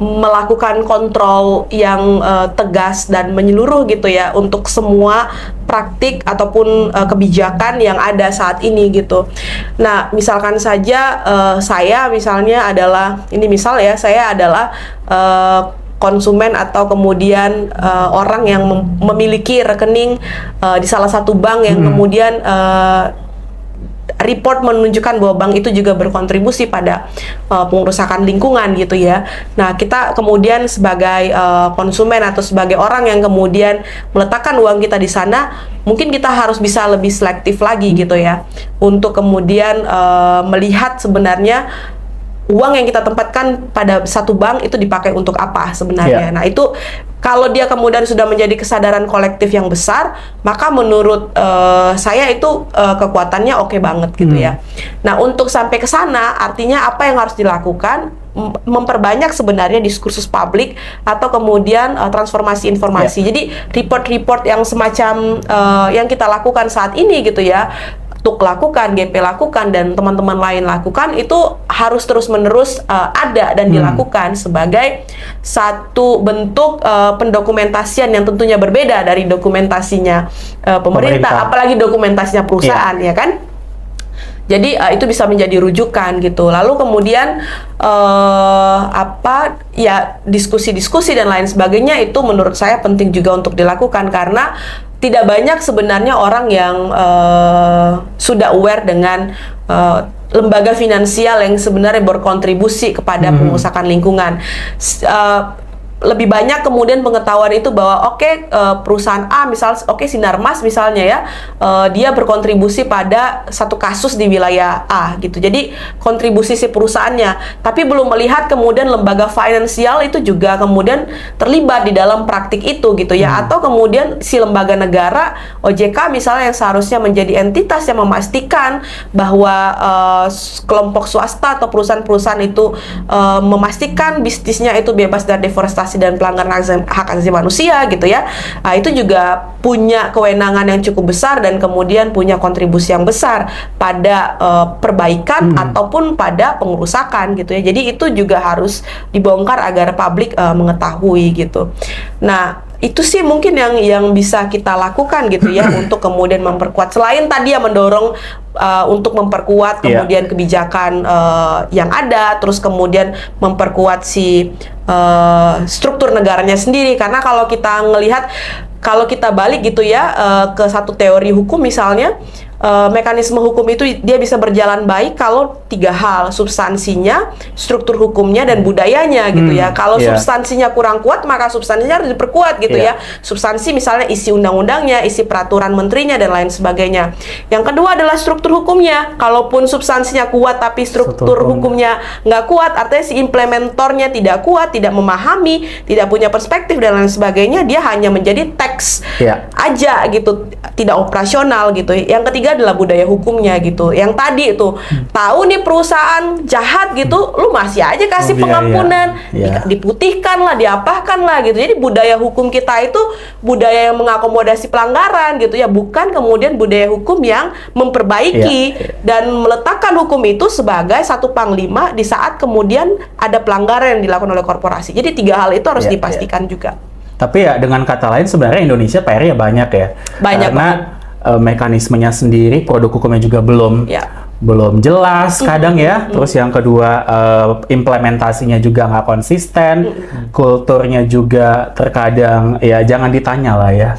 melakukan kontrol yang tegas dan menyeluruh gitu ya untuk semua praktik ataupun kebijakan yang ada saat ini gitu. Nah, misalkan saja saya misalnya adalah, ini misal ya, saya adalah konsumen atau kemudian orang yang memiliki rekening di salah satu bank yang kemudian report menunjukkan bahwa bank itu juga berkontribusi pada pengerusakan lingkungan gitu ya. Nah, kita kemudian sebagai konsumen atau sebagai orang yang kemudian meletakkan uang kita di sana, mungkin kita harus bisa lebih selektif lagi gitu ya, untuk kemudian melihat sebenarnya uang yang kita tempatkan pada satu bank itu dipakai untuk apa sebenarnya. Nah, itu kalau dia kemudian sudah menjadi kesadaran kolektif yang besar, maka menurut saya itu kekuatannya oke banget gitu ya. Nah, untuk sampai ke sana, artinya apa yang harus dilakukan? Memperbanyak sebenarnya diskursus publik atau kemudian transformasi informasi. Jadi report-report yang semacam yang kita lakukan saat ini gitu ya, TUK lakukan, GP lakukan, dan teman-teman lain lakukan, itu harus terus-menerus ada dan dilakukan sebagai satu bentuk pendokumentasian yang tentunya berbeda dari dokumentasinya pemerintah, apalagi dokumentasinya perusahaan, ya kan? Jadi itu bisa menjadi rujukan gitu. Lalu kemudian diskusi-diskusi dan lain sebagainya itu menurut saya penting juga untuk dilakukan, karena tidak banyak sebenarnya orang yang sudah aware dengan lembaga finansial yang sebenarnya berkontribusi kepada pengurusakan lingkungan. Lebih banyak kemudian pengetahuan itu bahwa perusahaan A misal, Sinarmas misalnya ya, dia berkontribusi pada satu kasus di wilayah A gitu. Jadi kontribusi si perusahaannya, tapi belum melihat kemudian lembaga finansial itu juga kemudian terlibat di dalam praktik itu gitu ya. Atau kemudian si lembaga negara OJK misalnya yang seharusnya menjadi entitas yang memastikan bahwa kelompok swasta atau perusahaan-perusahaan itu memastikan bisnisnya itu bebas dari deforestasi dan pelanggaran hak asasi manusia gitu ya. Nah, itu juga punya kewenangan yang cukup besar dan kemudian punya kontribusi yang besar pada perbaikan ataupun pada pengerusakan gitu ya. Jadi itu juga harus dibongkar agar publik mengetahui gitu. Nah, Itu sih mungkin yang bisa kita lakukan gitu ya untuk kemudian memperkuat, selain tadi ya mendorong untuk memperkuat kemudian kebijakan yang ada, terus kemudian memperkuat si struktur negaranya sendiri. Karena kalau kita ngelihat, kalau kita balik gitu ya ke satu teori hukum misalnya, mekanisme hukum itu dia bisa berjalan baik kalau 3 hal: substansinya, struktur hukumnya, dan budayanya gitu ya. Kalau substansinya kurang kuat, maka substansinya harus diperkuat gitu ya. Substansi misalnya isi undang-undangnya, isi peraturan menterinya, dan lain sebagainya. Yang kedua adalah struktur hukumnya. Kalaupun substansinya kuat tapi struktur hukumnya nggak kuat, artinya si implementornya tidak kuat, tidak memahami, tidak punya perspektif, dan lain sebagainya, dia hanya menjadi teks aja gitu, tidak operasional gitu. Yang ketiga adalah budaya hukumnya gitu. Yang tadi itu tahu nih perusahaan jahat gitu, lu masih aja kasih pengampunan, diputihkan lah, diapakan lah gitu. Jadi budaya hukum kita itu budaya yang mengakomodasi pelanggaran gitu ya, bukan kemudian budaya hukum yang memperbaiki dan meletakkan hukum itu sebagai satu panglima di saat kemudian ada pelanggaran yang dilakukan oleh korporasi. Jadi 3 hal itu harus dipastikan juga. Tapi ya dengan kata lain sebenarnya Indonesia PR-nya banyak ya. Banyak karena mekanismenya sendiri, produk hukumnya juga belum jelas kadang ya. Terus yang kedua, implementasinya juga nggak konsisten, kulturnya juga terkadang ya jangan ditanya lah ya.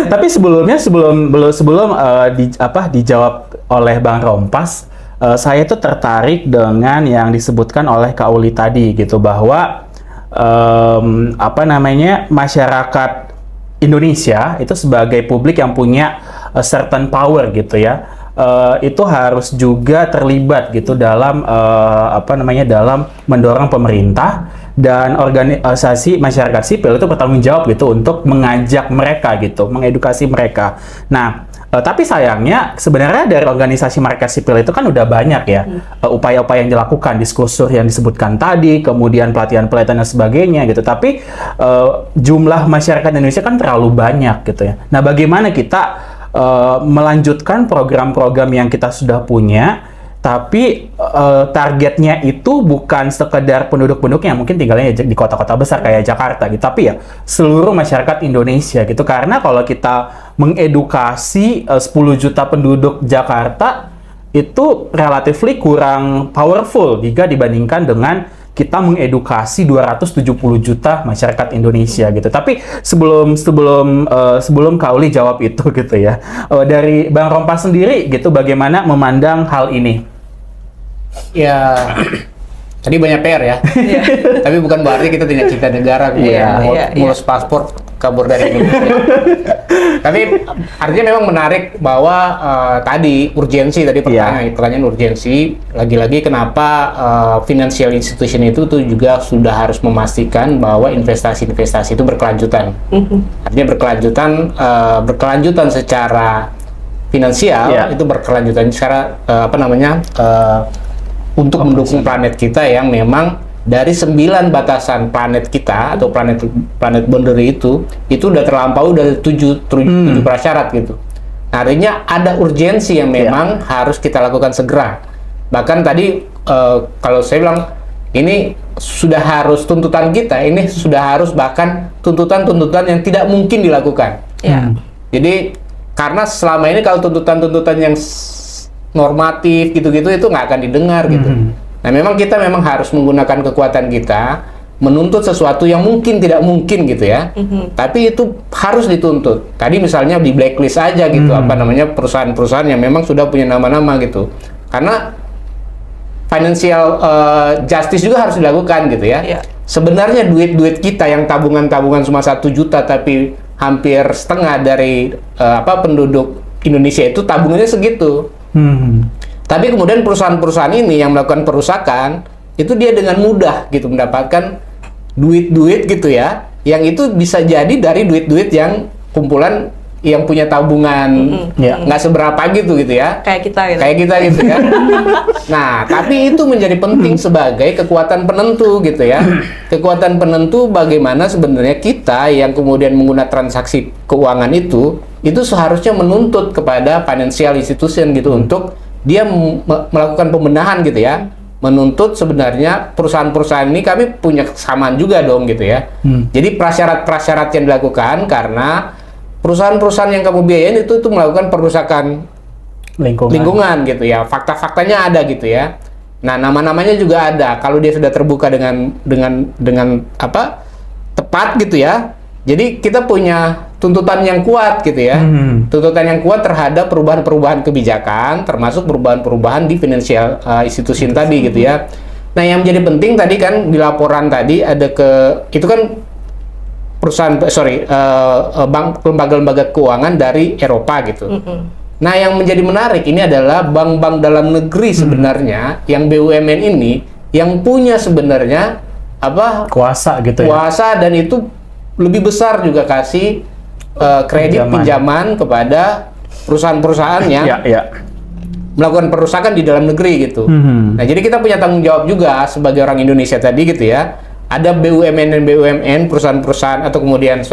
Tapi sebelum dijawab oleh Bang Rompas, saya tuh tertarik dengan yang disebutkan oleh Kak Uli tadi gitu, bahwa masyarakat Indonesia itu sebagai publik yang punya certain power gitu ya, itu harus juga terlibat gitu dalam dalam mendorong pemerintah dan organisasi masyarakat sipil itu bertanggung jawab gitu untuk mengajak mereka gitu, mengedukasi mereka. Nah, tapi sayangnya sebenarnya dari organisasi masyarakat sipil itu kan udah banyak ya upaya-upaya yang dilakukan, diskursus yang disebutkan tadi, kemudian pelatihan-pelatihan dan sebagainya gitu. Tapi jumlah masyarakat Indonesia kan terlalu banyak gitu ya. Nah, bagaimana kita melanjutkan program-program yang kita sudah punya, tapi targetnya itu bukan sekedar penduduk-penduduk yang mungkin tinggalnya di kota-kota besar kayak Jakarta gitu, tapi ya seluruh masyarakat Indonesia gitu. Karena kalau kita mengedukasi 10 juta penduduk Jakarta, itu relatively kurang powerful jika dibandingkan dengan kita mengedukasi 270 juta masyarakat Indonesia gitu. Tapi sebelum Kak Uli jawab itu gitu ya, dari Bang Rompas sendiri gitu, bagaimana memandang hal ini? Ya, tadi banyak PR ya. Tapi bukan berarti kita tidak cinta negara kemudian ngurus paspor kabur dari Indonesia. Tapi artinya memang menarik bahwa tadi urgensi, tadi pertanyaan urgensi, lagi-lagi kenapa financial institution itu tuh juga sudah harus memastikan bahwa investasi-investasi itu berkelanjutan. Artinya berkelanjutan secara finansial, itu berkelanjutan secara untuk mendukung planet kita yang memang dari 9 batasan planet kita atau planet boundary itu udah terlampau dari 7 prasyarat gitu. Artinya ada urgensi yang memang harus kita lakukan segera. Bahkan tadi kalau saya bilang ini sudah harus tuntutan kita, ini sudah harus bahkan tuntutan-tuntutan yang tidak mungkin dilakukan. Jadi karena selama ini kalau tuntutan-tuntutan yang normatif gitu-gitu itu nggak akan didengar gitu. Nah, memang kita harus menggunakan kekuatan kita menuntut sesuatu yang mungkin tidak mungkin gitu ya. Tapi itu harus dituntut. Tadi misalnya di blacklist aja gitu, perusahaan-perusahaan yang memang sudah punya nama-nama gitu. Karena financial justice juga harus dilakukan gitu ya. Sebenarnya duit-duit kita yang tabungan-tabungan cuma 1 juta tapi hampir setengah dari penduduk Indonesia itu tabungannya segitu. Tapi kemudian perusahaan-perusahaan ini yang melakukan perusakan itu dia dengan mudah gitu mendapatkan duit-duit gitu ya, yang itu bisa jadi dari duit-duit yang kumpulan yang punya tabungan nggak seberapa gitu ya, kayak kita gitu ya. Nah, tapi itu menjadi penting sebagai kekuatan penentu gitu ya, kekuatan penentu bagaimana sebenarnya kita yang kemudian menggunakan transaksi keuangan itu seharusnya menuntut kepada financial institution gitu untuk dia melakukan pembenahan gitu ya, menuntut sebenarnya perusahaan-perusahaan ini kami punya kesamaan juga dong gitu ya. Jadi prasyarat-prasyarat yang dilakukan karena perusahaan-perusahaan yang kamu biayain itu melakukan perusakan lingkungan gitu ya. Fakta-faktanya ada gitu ya. Nah, nama-namanya juga ada. Kalau dia sudah terbuka dengan apa? Tepat gitu ya. Jadi kita punya tuntutan yang kuat gitu ya. Tuntutan yang kuat terhadap perubahan-perubahan kebijakan, termasuk perubahan-perubahan di financial institution tadi gitu ya. Nah, yang menjadi penting tadi kan di laporan tadi ada itu kan bank lembaga-lembaga keuangan dari Eropa gitu. Nah, yang menjadi menarik ini adalah bank-bank dalam negeri sebenarnya yang BUMN ini yang punya sebenarnya kuasa gitu ya. Kuasa, dan itu lebih besar juga kasih kredit pinjaman kepada perusahaan-perusahaan yang melakukan perusakan di dalam negeri gitu. Nah, jadi kita punya tanggung jawab juga sebagai orang Indonesia tadi gitu ya. Ada BUMN dan BUMN, perusahaan-perusahaan atau kemudian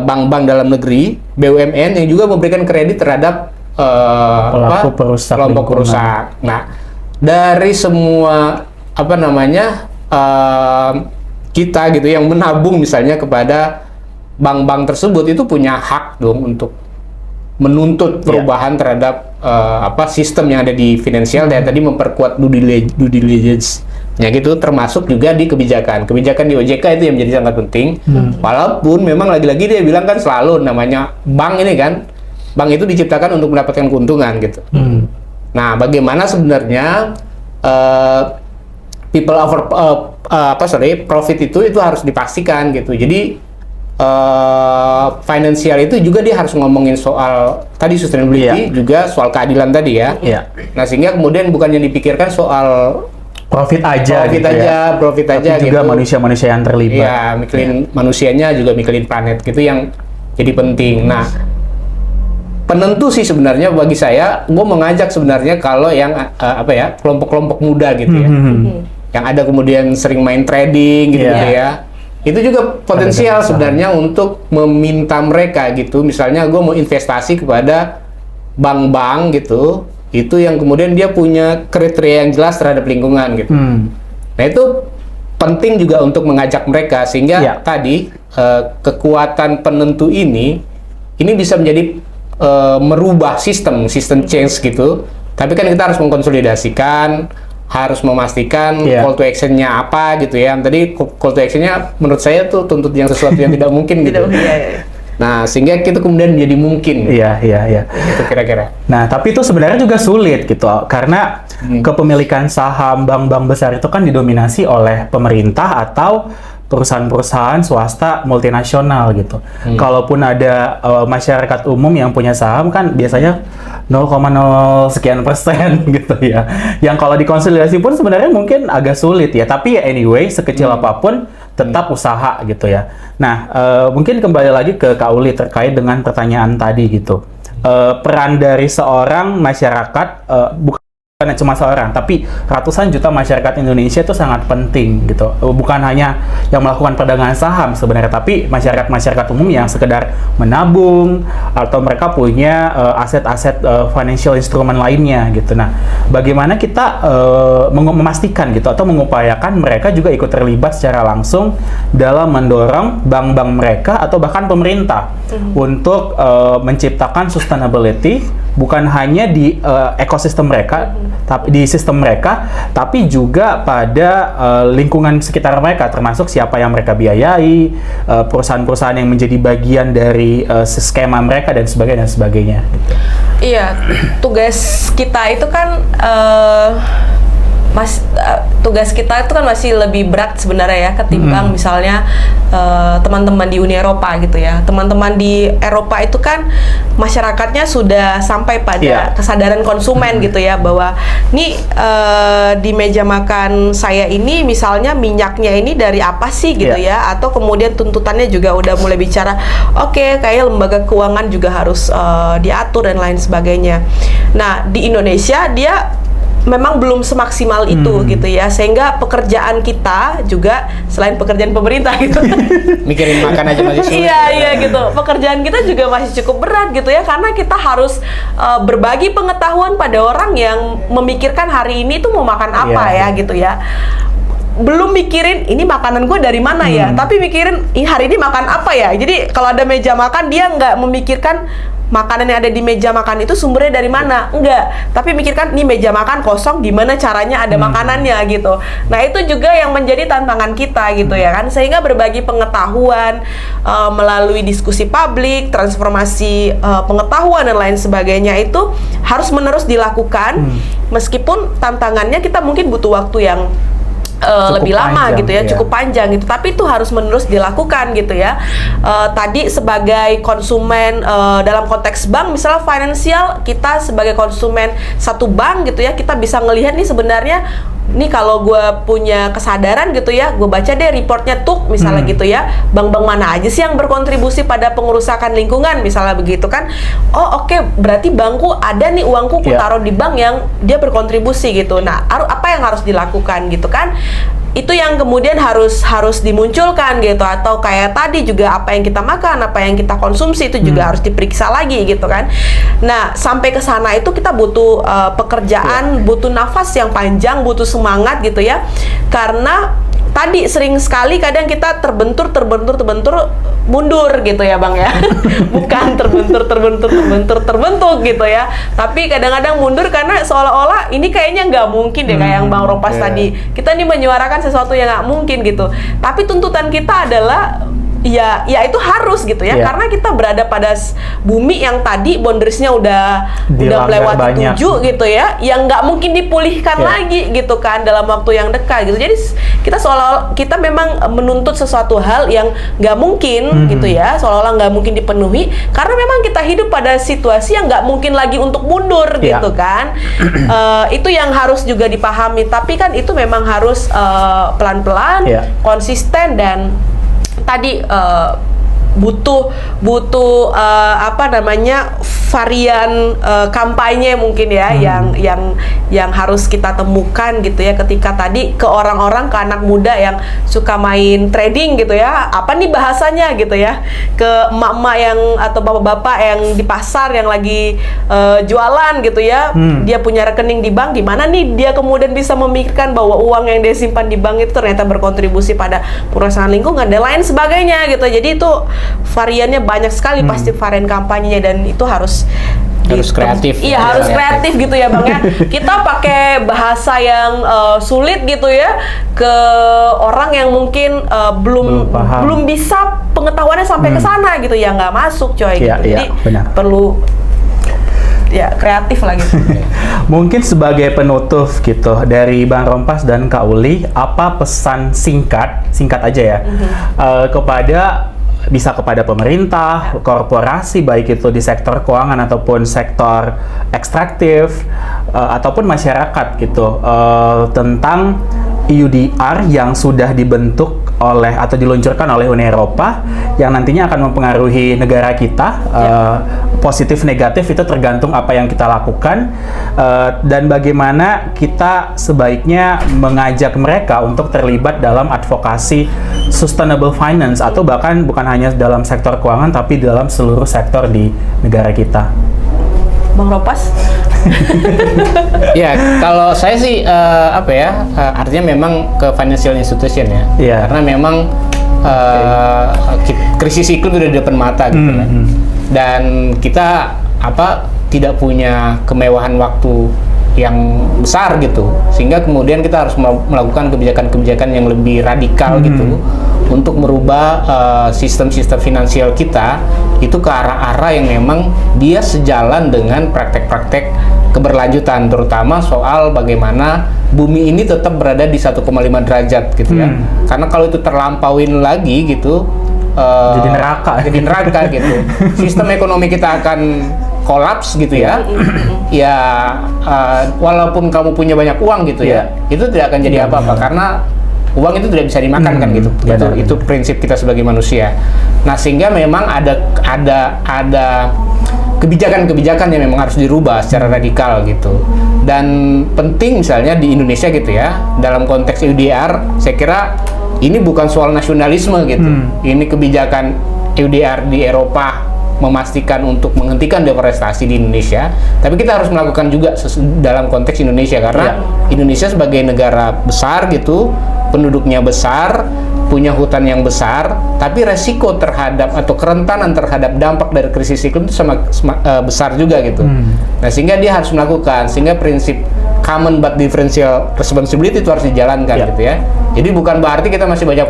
bank-bank dalam negeri, BUMN yang juga memberikan kredit terhadap kelompok perusak. Nah, dari semua kita gitu yang menabung misalnya kepada bank-bank tersebut itu punya hak dong untuk menuntut perubahan terhadap sistem yang ada di finansial, dan tadi memperkuat due diligence-nya gitu, termasuk juga di kebijakan di OJK itu yang menjadi sangat penting. Walaupun memang lagi-lagi dia bilang kan selalu namanya bank ini kan, bank itu diciptakan untuk mendapatkan keuntungan gitu. Nah, bagaimana sebenarnya profit itu harus dipastikan gitu. Jadi finansial itu juga dia harus ngomongin soal tadi sustainability, juga soal keadilan tadi ya. Nah, sehingga kemudian bukan yang dipikirkan soal profit aja gitu, tapi juga gitu. Manusia-manusia yang terlibat. Iya, mikirin manusianya juga mikirin planet gitu yang jadi penting. Nah, penentu sih sebenarnya bagi saya, gue mengajak sebenarnya kalau yang kelompok-kelompok muda gitu ya. Yang ada kemudian sering main trading gitu ya. Itu juga potensial sebenarnya untuk meminta mereka gitu. Misalnya gue mau investasi kepada bank-bank gitu, itu yang kemudian dia punya kriteria yang jelas terhadap lingkungan gitu. Nah, itu penting juga untuk mengajak mereka sehingga tadi kekuatan penentu ini bisa menjadi merubah sistem change gitu. Tapi kan kita harus mengkonsolidasikan, harus memastikan call to action-nya apa gitu ya. Tadi call to action-nya menurut saya tuh tuntut yang sesuatu yang tidak mungkin gitu. Nah, sehingga itu kemudian menjadi mungkin. Iya. Itu kira-kira. Nah, tapi itu sebenarnya juga sulit gitu, karena kepemilikan saham bank-bank besar itu kan didominasi oleh pemerintah atau perusahaan-perusahaan swasta multinasional gitu. Kalaupun ada masyarakat umum yang punya saham kan biasanya 0,0 sekian persen gitu ya. Yang kalau dikonsolidasi pun sebenarnya mungkin agak sulit ya. Tapi anyway, sekecil apapun tetap usaha gitu ya. Nah, mungkin kembali lagi ke Kak Uli terkait dengan pertanyaan tadi gitu. Peran dari seorang masyarakat, bukan cuma seorang, tapi ratusan juta masyarakat Indonesia itu sangat penting gitu. Bukan hanya yang melakukan perdagangan saham sebenarnya, tapi masyarakat umum yang sekedar menabung atau mereka punya aset-aset financial instrument lainnya gitu. Nah, bagaimana kita memastikan gitu atau mengupayakan mereka juga ikut terlibat secara langsung dalam mendorong bank-bank mereka atau bahkan pemerintah untuk menciptakan sustainability bukan hanya di ekosistem mereka, tapi di sistem mereka, tapi juga pada lingkungan sekitar mereka, termasuk siapa yang mereka biayai, perusahaan-perusahaan yang menjadi bagian dari skema mereka dan sebagainya. Iya, tugas kita itu kan tugas kita itu kan masih lebih berat sebenarnya ya ketimbang misalnya teman-teman di Uni Eropa gitu ya. Teman-teman di Eropa itu kan masyarakatnya sudah sampai pada kesadaran konsumen gitu ya, bahwa nih di meja makan saya ini misalnya minyaknya ini dari apa sih gitu ya, atau kemudian tuntutannya juga udah mulai bicara oke, kayak lembaga keuangan juga harus diatur dan lain sebagainya. Nah, di Indonesia dia memang belum semaksimal itu gitu ya, sehingga pekerjaan kita juga selain pekerjaan pemerintah gitu mikirin makan aja masih sulit. iya gitu, pekerjaan kita juga masih cukup berat gitu ya, karena kita harus berbagi pengetahuan pada orang yang memikirkan hari ini tuh mau makan apa ya gitu ya. Belum mikirin ini makanan gue dari mana ya, tapi mikirin ini hari ini makan apa ya. Jadi kalau ada meja makan, dia nggak memikirkan makanan yang ada di meja makan itu sumbernya dari mana, enggak, tapi mikirkan nih meja makan kosong, gimana caranya ada makanannya gitu. Nah itu juga yang menjadi tantangan kita gitu ya kan, sehingga berbagi pengetahuan melalui diskusi publik, transformasi pengetahuan dan lain sebagainya itu harus menerus dilakukan, meskipun tantangannya kita mungkin butuh waktu yang lebih lama panjang, gitu ya, cukup panjang gitu, tapi itu harus menerus dilakukan gitu ya. Tadi sebagai konsumen dalam konteks bank, misalnya finansial, kita sebagai konsumen satu bank gitu ya, kita bisa ngelihat nih sebenarnya nih kalau gue punya kesadaran gitu ya, gue baca deh reportnya tuh misalnya gitu ya, bank-bank mana aja sih yang berkontribusi pada pengerusakan lingkungan misalnya begitu kan. Oh oke, berarti bankku ada nih, uangku ku taruh di bank yang dia berkontribusi gitu. Nah apa yang harus dilakukan gitu kan, itu yang kemudian harus dimunculkan gitu. Atau kayak tadi juga, apa yang kita makan, apa yang kita konsumsi itu juga harus diperiksa lagi gitu kan. Nah sampai ke sana itu kita butuh pekerjaan, butuh nafas yang panjang, butuh semangat gitu ya, karena tadi sering sekali kadang kita terbentur mundur gitu ya Bang ya. Bukan terbentur gitu ya, tapi kadang-kadang mundur karena seolah-olah ini kayaknya nggak mungkin deh, kayak yang Bang Ropas tadi, kita nih menyuarakan sesuatu yang nggak mungkin gitu, tapi tuntutan kita adalah ya itu harus gitu ya, karena kita berada pada bumi yang tadi boundariesnya udah melewati 7 gitu ya, yang nggak mungkin dipulihkan lagi gitu kan dalam waktu yang dekat gitu. Jadi kita seolah-olah kita memang menuntut sesuatu hal yang nggak mungkin gitu ya, seolah-olah nggak mungkin dipenuhi, karena memang kita hidup pada situasi yang nggak mungkin lagi untuk mundur gitu kan. Itu yang harus juga dipahami, tapi kan itu memang harus pelan-pelan, konsisten, dan tadi butuh varian kampanye mungkin ya, yang harus kita temukan gitu ya, ketika tadi ke orang-orang, ke anak muda yang suka main trading gitu ya, apa nih bahasanya gitu ya, ke emak-emak yang atau bapak-bapak yang di pasar yang lagi jualan gitu ya, dia punya rekening di bank, di mana nih dia kemudian bisa memikirkan bahwa uang yang dia simpan di bank itu ternyata berkontribusi pada perusahaan lingkungan dan lain sebagainya gitu. Jadi itu variannya banyak sekali, pasti varian kampanyenya, dan itu harus kreatif. Iya, harus kreatif gitu ya Bang ya. Kita pakai bahasa yang sulit gitu ya ke orang yang mungkin belum bisa pengetahuannya sampai ke sana gitu ya, nggak masuk coy gitu. Jadi perlu kreatif lah gitu. Mungkin sebagai penutup gitu dari Bang Rompas dan Kak Uli, apa pesan singkat aja ya kepada pemerintah, korporasi, baik itu di sektor keuangan ataupun sektor ekstraktif, ataupun masyarakat gitu, tentang EUDR yang sudah dibentuk oleh atau diluncurkan oleh Uni Eropa, yang nantinya akan mempengaruhi negara kita, positif negatif itu tergantung apa yang kita lakukan, dan bagaimana kita sebaiknya mengajak mereka untuk terlibat dalam advokasi sustainable finance, atau bahkan bukan hanya dalam sektor keuangan tapi dalam seluruh sektor di negara kita. Bang Ropas? Ya, kalau saya sih artinya memang ke financial institution ya, karena memang krisis iklim sudah di depan mata gitu kan. Dan kita tidak punya kemewahan waktu yang besar gitu, sehingga kemudian kita harus melakukan kebijakan-kebijakan yang lebih radikal gitu untuk merubah sistem-sistem finansial kita itu ke arah-arah yang memang dia sejalan dengan praktek-praktek keberlanjutan, terutama soal bagaimana bumi ini tetap berada di 1,5 derajat gitu ya. Karena kalau itu terlampauin lagi gitu, jadi neraka gitu. Sistem ekonomi kita akan kolaps gitu ya. Walaupun kamu punya banyak uang gitu ya, itu tidak akan jadi apa-apa karena uang itu tidak bisa dimakan kan gitu. Itu prinsip kita sebagai manusia. Nah, sehingga memang ada kebijakan-kebijakan yang memang harus dirubah secara radikal gitu. Dan penting misalnya di Indonesia gitu ya, dalam konteks EUDR, saya kira ini bukan soal nasionalisme gitu. Ini kebijakan EUDR di Eropa memastikan untuk menghentikan deforestasi di Indonesia, tapi kita harus melakukan juga dalam konteks Indonesia karena Indonesia sebagai negara besar gitu, penduduknya besar, punya hutan yang besar, tapi resiko terhadap atau kerentanan terhadap dampak dari krisis iklim itu besar juga gitu. Nah, sehingga dia harus melakukan, sehingga prinsip common but differential responsibility itu harus dijalankan gitu ya. Jadi bukan berarti kita masih banyak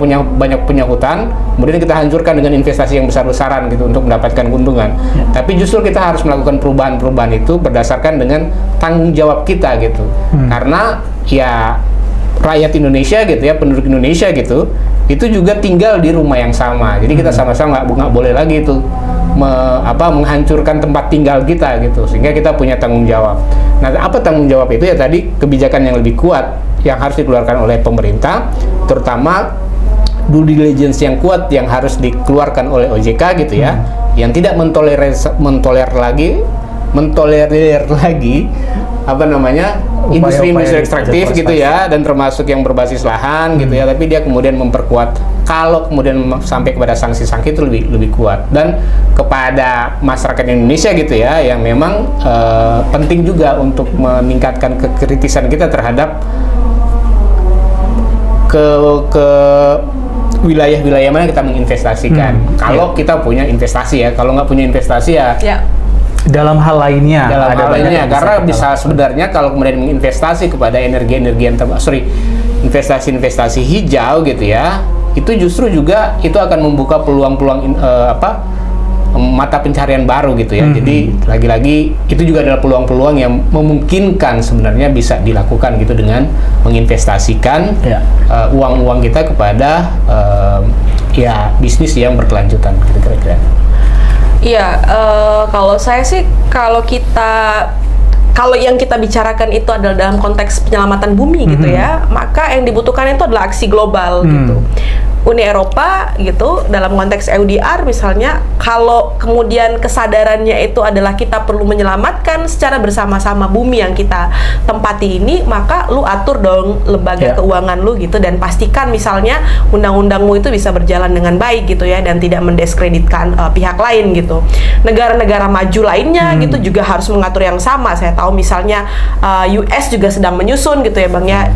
punya hutan, kemudian kita hancurkan dengan investasi yang besar-besaran gitu untuk mendapatkan keuntungan. Tapi justru kita harus melakukan perubahan-perubahan itu berdasarkan dengan tanggung jawab kita gitu. Karena ya rakyat Indonesia gitu ya, penduduk Indonesia gitu, itu juga tinggal di rumah yang sama. Jadi kita sama-sama nggak boleh lagi itu menghancurkan tempat tinggal kita gitu. Sehingga kita punya tanggung jawab. Nah, apa tanggung jawab itu ya tadi kebijakan yang lebih kuat yang harus dikeluarkan oleh pemerintah, terutama due diligence yang kuat yang harus dikeluarkan oleh OJK gitu ya, yang tidak mentolerir lagi industri ekstraktif gitu ya, dan termasuk yang berbasis lahan gitu ya, tapi dia kemudian memperkuat kalau kemudian sampai kepada sanksi-sanksi itu lebih kuat. Dan kepada masyarakat Indonesia gitu ya, yang memang penting juga untuk meningkatkan kekritisan kita terhadap ke wilayah-wilayah mana kita menginvestasikan. Kalau kita punya investasi ya, kalau nggak punya investasi ya. Dalam hal lainnya, karena bisa sebenarnya kalau kemudian menginvestasi kepada investasi hijau gitu ya, itu justru juga itu akan membuka peluang-peluang mata pencarian baru gitu ya. Jadi lagi-lagi itu juga adalah peluang-peluang yang memungkinkan sebenarnya bisa dilakukan gitu dengan menginvestasikan uang-uang kita kepada bisnis yang berkelanjutan gitu kira-kira. Iya, kalau saya sih kalau yang kita bicarakan itu adalah dalam konteks penyelamatan bumi gitu ya, maka yang dibutuhkan itu adalah aksi global gitu. Uni Eropa gitu dalam konteks EUDR misalnya, kalau kemudian kesadarannya itu adalah kita perlu menyelamatkan secara bersama-sama bumi yang kita tempati ini, maka lu atur dong lembaga keuangan lu gitu, dan pastikan misalnya undang-undangmu itu bisa berjalan dengan baik gitu ya, dan tidak mendiskreditkan pihak lain gitu. Negara-negara maju lainnya gitu juga harus mengatur yang sama. Saya tahu misalnya US juga sedang menyusun gitu ya Bang ya,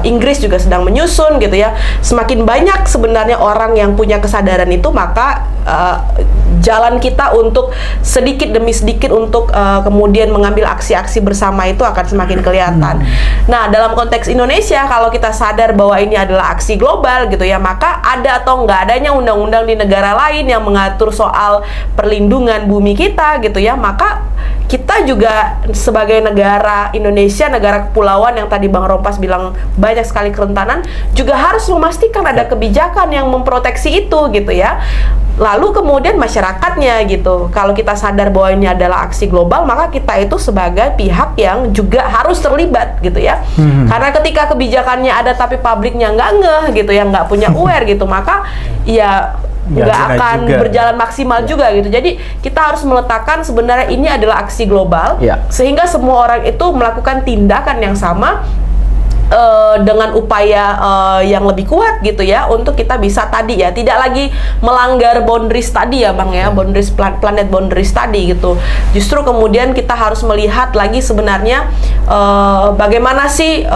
Inggris juga sedang menyusun gitu ya. Semakin banyak sebenarnya orang yang punya kesadaran itu, maka jalan kita untuk sedikit demi sedikit untuk kemudian mengambil aksi-aksi bersama itu akan semakin kelihatan. Nah, dalam konteks Indonesia, kalau kita sadar bahwa ini adalah aksi global gitu ya, maka ada atau nggak adanya undang-undang di negara lain yang mengatur soal perlindungan bumi kita gitu ya, maka kita juga sebagai negara Indonesia, negara kepulauan yang tadi Bang Rompas bilang banyak sekali kerentanan, juga harus memastikan ada kebijakan yang memproteksi itu gitu ya. Lalu kemudian masyarakatnya gitu, kalau kita sadar bahwa ini adalah aksi global, maka kita itu sebagai pihak yang juga harus terlibat gitu ya. Karena ketika kebijakannya ada tapi publiknya nggak ngeh gitu ya, nggak punya aware gitu, maka ya nggak akan berjalan maksimal juga gitu. Jadi kita harus meletakkan sebenarnya ini adalah aksi global, sehingga semua orang itu melakukan tindakan yang sama dengan upaya yang lebih kuat gitu ya, untuk kita bisa tadi ya tidak lagi melanggar boundaries tadi ya Bang ya, boundaries planet boundaries tadi gitu. Justru kemudian kita harus melihat lagi sebenarnya bagaimana sih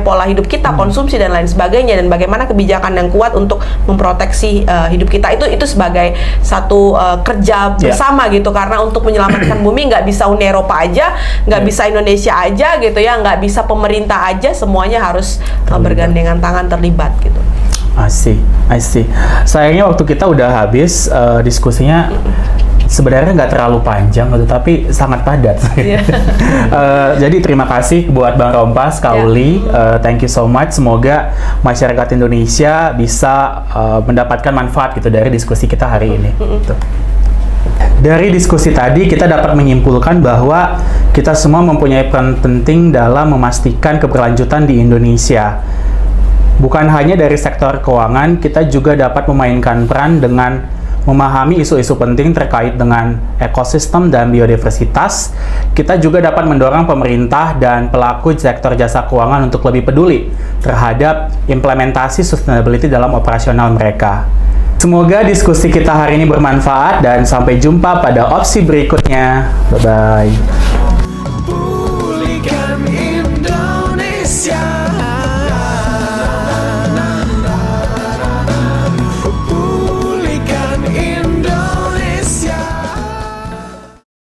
pola hidup kita, konsumsi dan lain sebagainya, dan bagaimana kebijakan yang kuat untuk memproteksi hidup kita itu sebagai satu kerja bersama gitu. Karena untuk menyelamatkan bumi nggak bisa Uni Eropa aja, nggak bisa Indonesia aja gitu ya, nggak bisa pemerintah aja, semuanya harus bergandengan tangan terlibat gitu. I see. Sayangnya waktu kita udah habis, diskusinya sebenarnya nggak terlalu panjang gitu, tapi sangat padat. Jadi terima kasih buat Bang Rompas, Kak Uli, thank you so much. Semoga masyarakat Indonesia bisa mendapatkan manfaat gitu dari diskusi kita hari ini. Dari diskusi tadi kita dapat menyimpulkan bahwa kita semua mempunyai peran penting dalam memastikan keberlanjutan di Indonesia. Bukan hanya dari sektor keuangan, kita juga dapat memainkan peran dengan memahami isu-isu penting terkait dengan ekosistem dan biodiversitas, kita juga dapat mendorong pemerintah dan pelaku sektor jasa keuangan untuk lebih peduli terhadap implementasi sustainability dalam operasional mereka. Semoga diskusi kita hari ini bermanfaat dan sampai jumpa pada opsi berikutnya. Bye-bye.